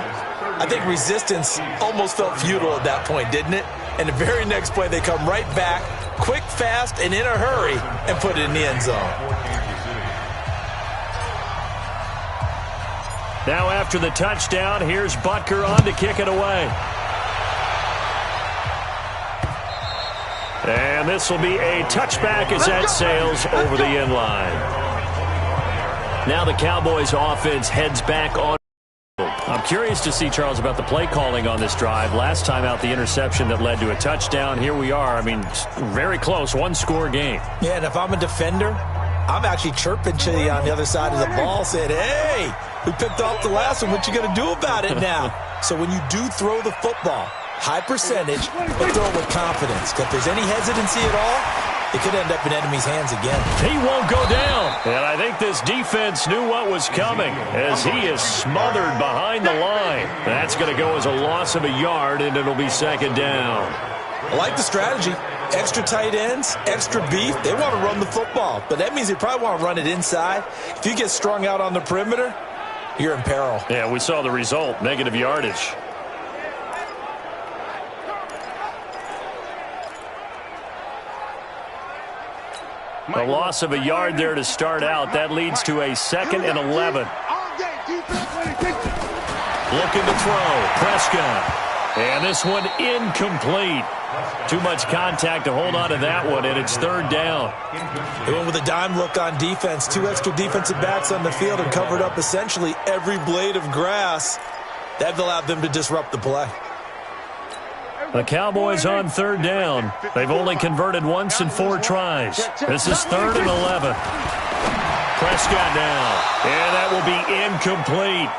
I think resistance almost felt futile at that point, didn't it? And the very next play, they come right back, quick, fast, and in a hurry, and put it in the end zone. Now after the touchdown, here's Butker on to kick it away. And this will be a touchback as that sails over the end line. Now the Cowboys offense heads back on. I'm curious to see, Charles, about the play calling on this drive. Last time out, the interception that led to a touchdown. Here we are. I mean, very close, one-score game. Yeah, and if I'm a defender, I'm actually chirping to you on the other side of the ball, saying, hey, we picked off the last one. What you going to do about it now? So when you do throw the football, high percentage, but throw it with confidence. If there's any hesitancy at all, it could end up in enemy's hands again. He won't go down. And I think this defense knew what was coming as he is smothered behind the line. That's going to go as a loss of a yard, and it'll be second down. I like the strategy. Extra tight ends, extra beef. They want to run the football, but that means they probably want to run it inside. If you get strung out on the perimeter, you're in peril. Yeah, we saw the result, negative yardage. A loss of a yard there to start out. That leads to a 2nd and 11. Looking to throw. Prescott. And this one incomplete. Too much contact to hold on to that one, and it's third down. They went with a dime look on defense. 2 extra defensive backs on the field and covered up essentially every blade of grass. That allowed them to disrupt the play. The Cowboys on third down. They've only converted once in 4 tries. This is 3rd and 11. Prescott now. And that will be incomplete.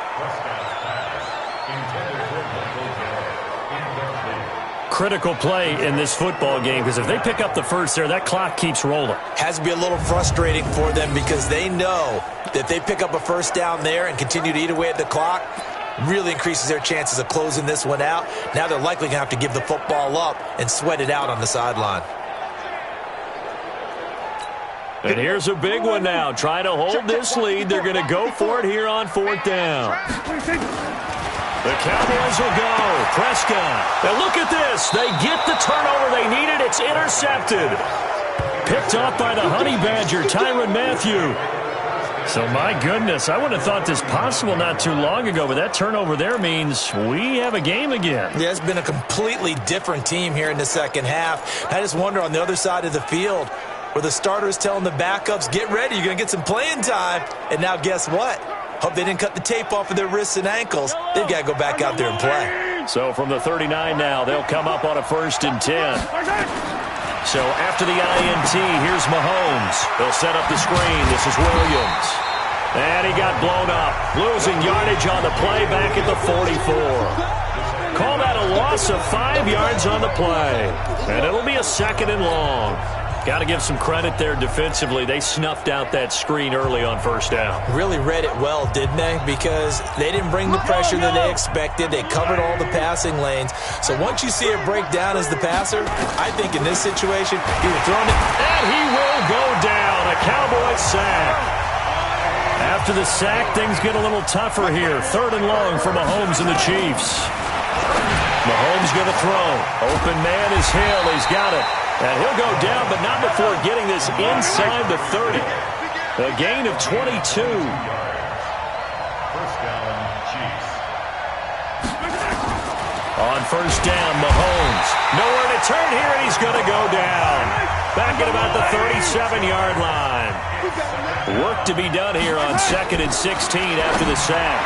Critical play in this football game, because if they pick up the first there, that clock keeps rolling. Has to be a little frustrating for them because they know that they pick up a first down there and continue to eat away at the clock, really increases their chances of closing this one out. Now they're likely going to have to give the football up and sweat it out on the sideline. And here's a big one now. Trying to hold this lead. They're going to go for it here on 4th down. The Cowboys will go. Prescott. Now look at this. They get the turnover they needed. It's intercepted. Picked up by the Honey Badger, Tyrann Mathieu. So, my goodness, I would have thought this possible not too long ago, but that turnover there means we have a game again. Yeah, it's been a completely different team here in the second half. I just wonder on the other side of the field where the starters telling the backups, get ready, you're going to get some playing time. And now guess what? Hope they didn't cut the tape off of their wrists and ankles. They've got to go back out there and play. So, from the 39 now, they'll come up on a 1st and 10. So after the INT, here's Mahomes. They'll set up the screen. This is Williams. And he got blown up. Losing yardage on the play back at the 44. Call that a loss of 5 yards on the play. And it'll be a 2nd and long. Got to give some credit there defensively. They snuffed out that screen early on 1st down. Really read it well, didn't they? Because they didn't bring the pressure that they expected. They covered all the passing lanes. So once you see it break down as the passer, I think in this situation, he would have thrown it. And he will go down. A Cowboys sack. After the sack, things get a little tougher here. 3rd and long for Mahomes and the Chiefs. Mahomes going to throw. Open man is Hill. He's got it. And he'll go down, but not before getting this inside the 30. A gain of 22. First down, Chiefs. On 1st down, Mahomes. Nowhere to turn here, and he's going to go down. Back at about the 37-yard line. Work to be done here on 2nd and 16 after the sack.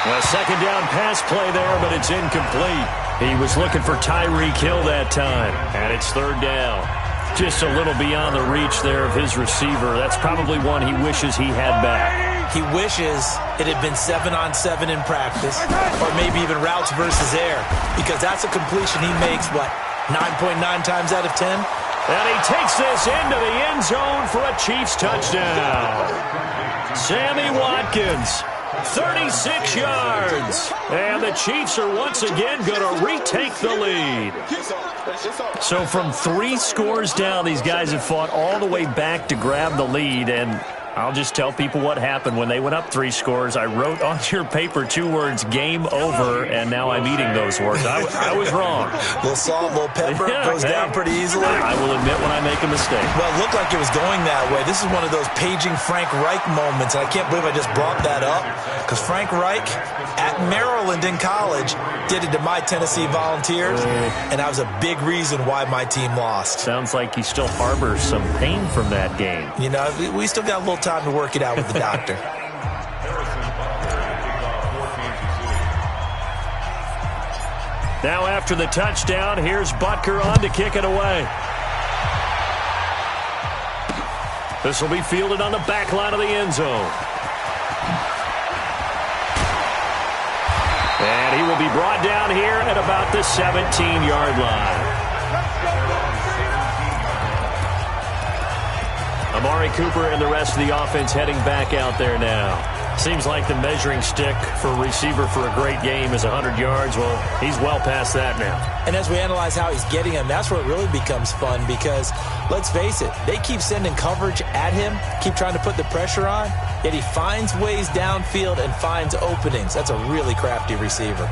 A 2nd down pass play there, but it's incomplete. He was looking for Tyreek Hill that time, and it's 3rd down. Just a little beyond the reach there of his receiver. That's probably one he wishes he had back. He wishes it had been 7-on-7 in practice, or maybe even routes versus air, because that's a completion he makes, what, 9.9 times out of 10? And he takes this into the end zone for a Chiefs touchdown. Sammy Watkins. 36 yards. And the Chiefs are once again going to retake the lead. So from 3 scores down, these guys have fought all the way back to grab the lead. And I'll just tell people what happened when they went up 3 scores. I wrote on your paper 2 words, game over, and now I'm eating those words. I was wrong. A little salt, a little pepper, goes down pretty easily. I will admit when I make a mistake. Well, it looked like it was going that way. This is one of those paging Frank Reich moments, and I can't believe I just brought that up, because Frank Reich at Maryland in college did it to my Tennessee Volunteers, and that was a big reason why my team lost. Sounds like he still harbors some pain from that game. You know, we still got a little time to work it out with the doctor. Now after the touchdown, here's Butker on to kick it away. This will be fielded on the back line of the end zone. And he will be brought down here at about the 17-yard line. Amari Cooper and the rest of the offense heading back out there now. Seems like the measuring stick for a receiver for a great game is 100 yards. Well, he's well past that now. And as we analyze how he's getting them, that's where it really becomes fun because, let's face it, they keep sending coverage at him, keep trying to put the pressure on, yet he finds ways downfield and finds openings. That's a really crafty receiver.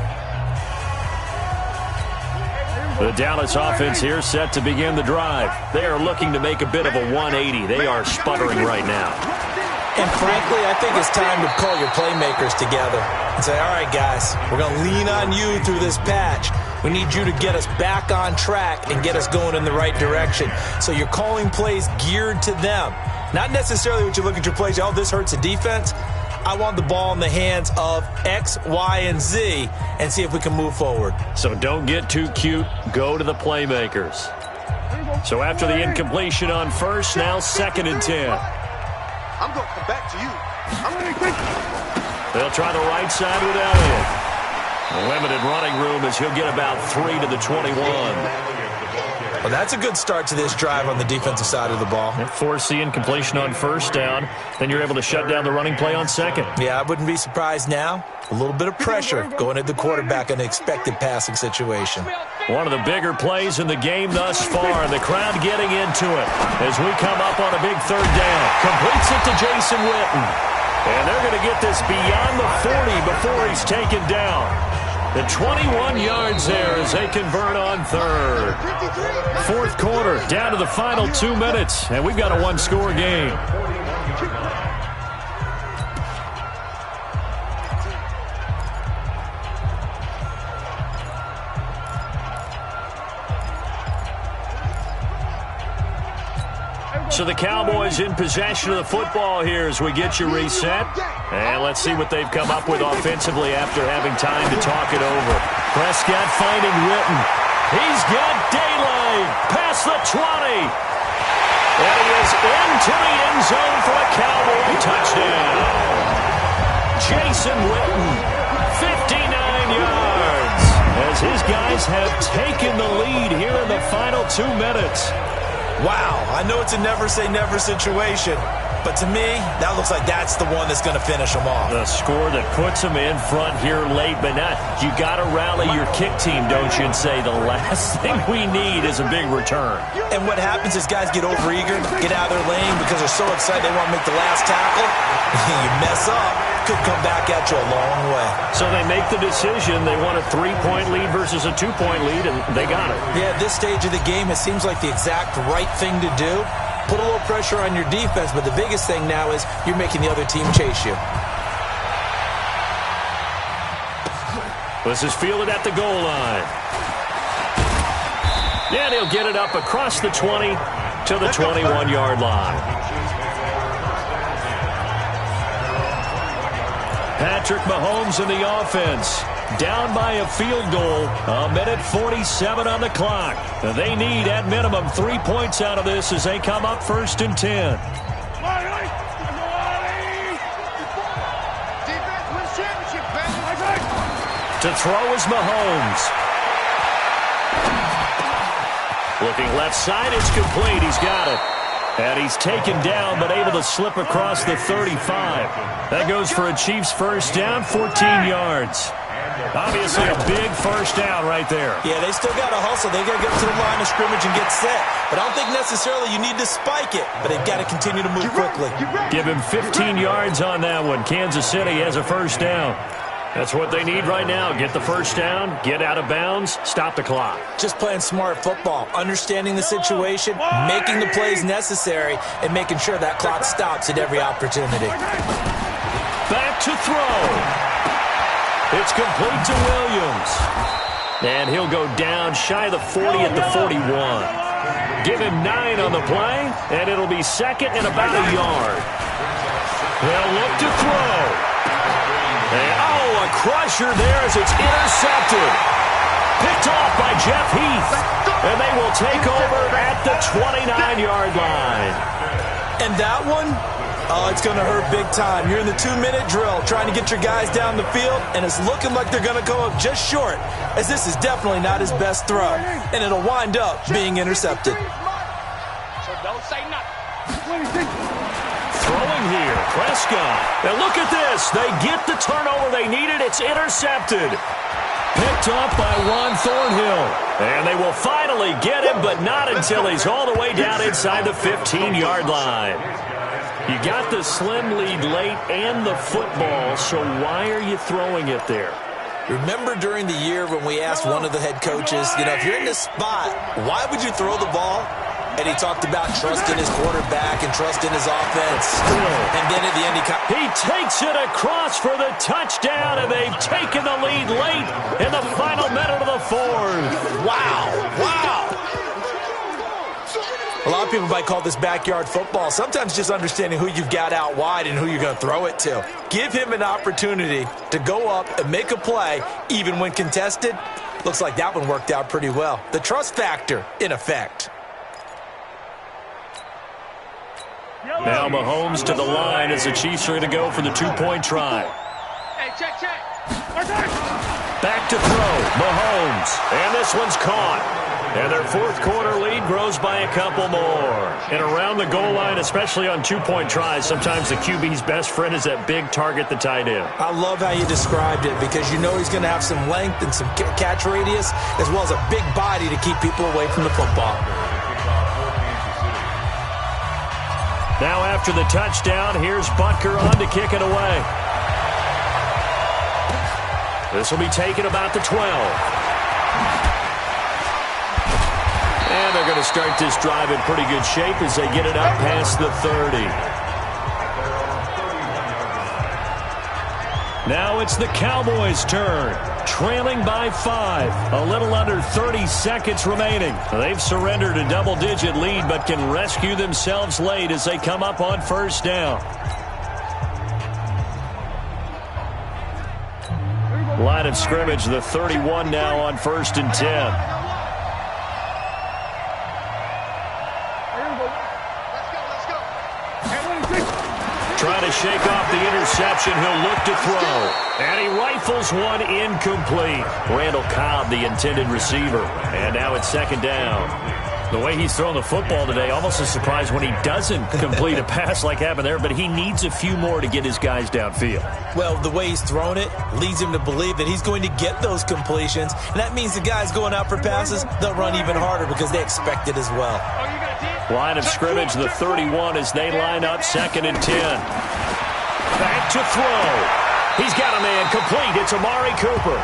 The Dallas offense here set to begin the drive. They are looking to make a bit of a 180. They are sputtering right now. And frankly, I think it's time to call your playmakers together and say, all right, guys, we're going to lean on you through this patch. We need you to get us back on track and get us going in the right direction. So you're calling plays geared to them. Not necessarily what you look at your plays, oh, this hurts the defense. I want the ball in the hands of X, Y, and Z and see if we can move forward. So don't get too cute. Go to the playmakers. So after the incompletion on first, now 2nd and 10. I'm going to come back to you. They'll try the right side with Elliott. A limited running room as he'll get about 3 to the 21. Well, that's a good start to this drive on the defensive side of the ball. Force the incompletion on first down. Then you're able to shut down the running play on second. Yeah, I wouldn't be surprised now. A little bit of pressure going at the quarterback in an expected passing situation. One of the bigger plays in the game thus far, and the crowd getting into it as we come up on a big 3rd down. Completes it to Jason Witten. And they're going to get this beyond the 40 before he's taken down. The 21 yards there as they convert on 3rd. 4th quarter, down to the final 2 minutes, and we've got a 1-score game. So the Cowboys in possession of the football here as we get you reset. And let's see what they've come up with offensively after having time to talk it over. Prescott finding Witten. He's got daylight past the 20. And he is into the end zone for a Cowboy touchdown. Jason Witten, 59 yards. As his guys have taken the lead here in the final 2 minutes. Wow, I know it's a never-say-never situation, but to me, that looks like that's the one that's going to finish them off. The score that puts them in front here late, but not. You got to rally your kick team, don't you, and say the last thing we need is a big return. And what happens is guys get overeager, get out of their lane because they're so excited they want to make the last tackle. You mess up, could come back at you a long way. So they make the decision. They want a 3-point lead versus a 2-point lead, and they got it. Yeah, at this stage of the game, it seems like the exact right thing to do. Put a little pressure on your defense, but the biggest thing now is you're making the other team chase you. This is fielded at the goal line. And he'll get it up across the 20 to the 21-yard line. Patrick Mahomes in the offense. Down by a field goal. 1:47 on the clock. They need, at minimum, 3 points out of this as they come up 1st and 10. To throw is Mahomes. Looking left side, it's complete. He's got it. And he's taken down, but able to slip across the 35. That goes for a Chiefs first down, 14 yards. Obviously a big first down right there. Yeah, they still got to hustle. They got to get to the line of scrimmage and get set. But I don't think necessarily you need to spike it, but they've got to continue to move quickly. Give him 15 yards on that one. Kansas City has a first down. That's what they need right now. Get the first down, get out of bounds, stop the clock. Just playing smart football, understanding the situation, making the plays necessary, and making sure that clock stops at every opportunity. Back to throw. It's complete to Williams. And he'll go down shy of the 40 at the 41. Give him 9 on the play, and it'll be second and about a yard. They'll look to throw. And, a crusher there as it's intercepted. Picked off by Jeff Heath. And they will take over at the 29-yard line. And that one, it's going to hurt big time. You're in the 2-minute drill trying to get your guys down the field, and it's looking like they're going to come up just short, as this is definitely not his best throw. And it'll wind up being intercepted. So don't say nothing. Throwing here, Prescott. And look at this. They get the turnover they needed. It's intercepted. Picked up by Ron Thornhill. And they will finally get him, but not until he's all the way down inside the 15-yard line. You got the slim lead late and the football, so why are you throwing it there? Remember during the year when we asked one of the head coaches, if you're in this spot, why would you throw the ball? And he talked about trusting his quarterback and trusting his offense. And then at the end, he takes it across for the touchdown, and they've taken the lead late in the final minute of the fourth. Wow. A lot of people might call this backyard football. Sometimes just understanding who you've got out wide and who you're going to throw it to. Give him an opportunity to go up and make a play, even when contested. Looks like that one worked out pretty well. The trust factor in effect. Now Mahomes to the line as the Chiefs are going to go for the 2-point try. Hey, check. Back to throw, Mahomes. And this one's caught. And their fourth quarter lead grows by a couple more. And around the goal line, especially on 2-point tries, sometimes the QB's best friend is that big target, the tight end. I love how you described it because you know he's going to have some length and some catch radius as well as a big body to keep people away from the football. Now after the touchdown, here's Butker on to kick it away. This will be taken about the 12. And they're going to start this drive in pretty good shape as they get it up past the 30. Now it's the Cowboys' turn, trailing by 5. A little under 30 seconds remaining. They've surrendered a double-digit lead but can rescue themselves late as they come up on first down. Line of scrimmage, the 31 now on 1st and 10. Trying to shake off the interception. He'll look to throw. And he rifles one incomplete. Randall Cobb, the intended receiver. And now it's 2nd down. The way he's thrown the football today, almost a surprise when he doesn't complete a pass like happened there, but he needs a few more to get his guys downfield. Well, the way he's thrown it leads him to believe that he's going to get those completions, and that means the guys going out for passes, they'll run even harder because they expect it as well. Line of scrimmage, the 31 as they line up 2nd and 10. Back to throw. He's got a man complete. It's Amari Cooper.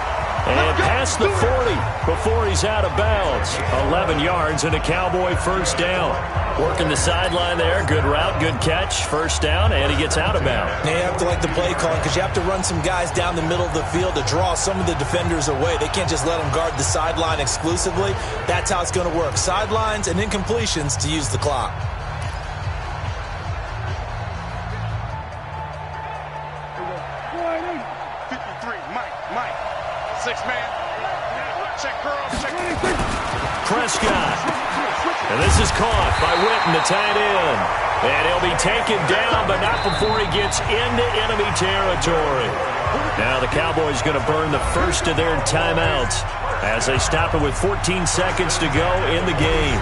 And past the 40 before he's out of bounds. 11 yards and a Cowboy first down. Working the sideline there. Good route, good catch. First down, and he gets out of bounds. Now you have to like the play calling because you have to run some guys down the middle of the field to draw some of the defenders away. They can't just let them guard the sideline exclusively. That's how it's going to work. Sidelines and incompletions to use the clock. Prescott. And this is caught by Witten, the tight end. And he'll be taken down, but not before he gets into enemy territory. Now the Cowboys going to burn the first of their timeouts as they stop it with 14 seconds to go in the game.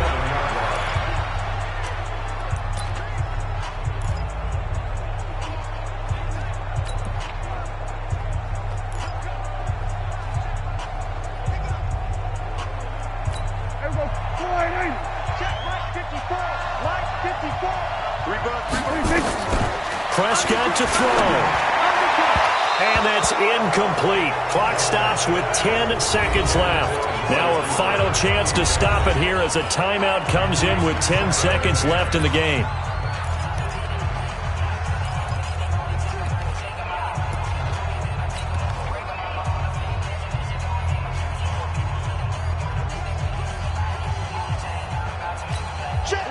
Prescott to throw. And that's incomplete. Clock stops with 10 seconds left. Now a final chance to stop it here as a timeout comes in with 10 seconds left in the game.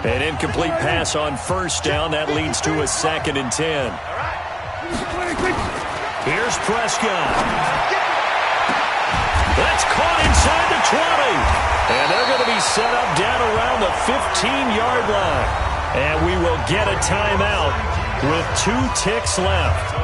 An incomplete pass on first down. That leads to a 2nd and 10. Here's Prescott. That's caught inside the 20. And they're going to be set up down around the 15-yard line. And we will get a timeout with 2 ticks left.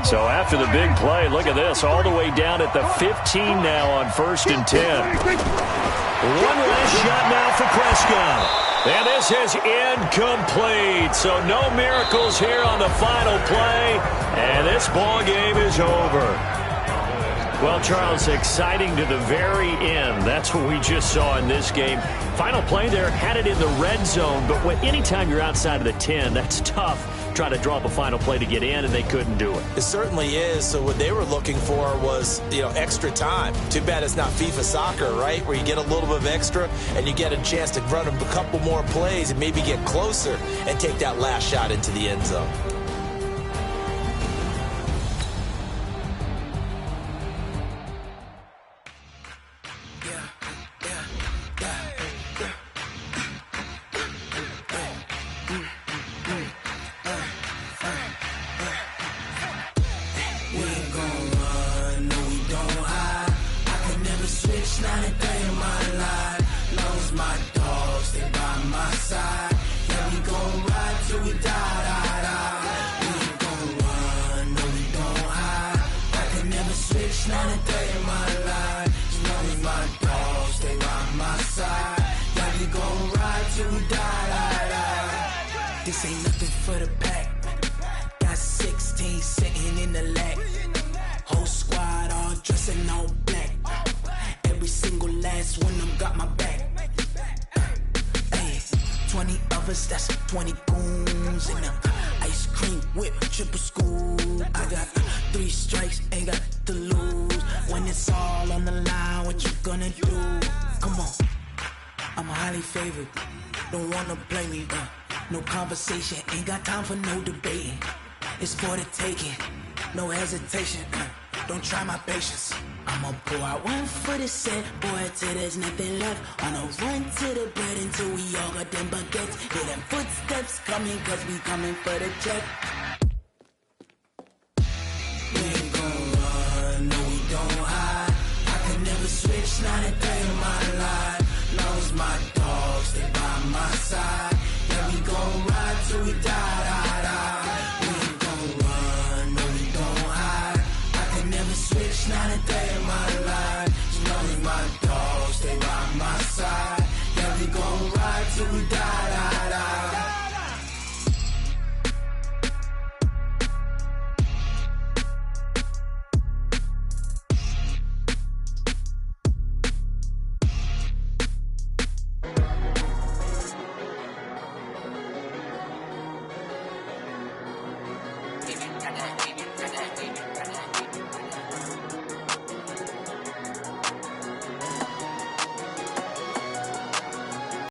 So after the big play, look at this, all the way down at the 15 now on 1st and 10. One last shot now for Prescott. And this is incomplete. So no miracles here on the final play. And this ball game is over. Well, Charles, exciting to the very end. That's what we just saw in this game. Final play there, had it in the red zone. But anytime you're outside of the 10, that's tough. Try to draw up a final play to get in, and they couldn't do it. It certainly is. So what they were looking for was, extra time. Too bad it's not FIFA soccer, right, where you get a little bit of extra and you get a chance to run a couple more plays and maybe get closer and take that last shot into the end zone. This ain't nothing for the pack. Got 16 sitting in the lap. Whole squad all dressed in all black. Every single last one of them got my back. Hey, 20 of us, that's 20 goons. And ice cream whip, triple school. I got 3 strikes, ain't got to lose. When it's all on the line, what you gonna do? Come on, I'm highly favored. Don't wanna blame me, no conversation, ain't got time for no debating. It's for the taking, no hesitation. Don't try my patience. I'ma pour out one for the set, boy, till there's nothing left. On a run to the bed until we all got them baguettes. Hear them footsteps coming, cause we coming for the check. We ain't gon' run, no we don't hide. I can never switch, not a day in my life. Long as my dogs, they by my side. Yeah, we gon' ride till we die.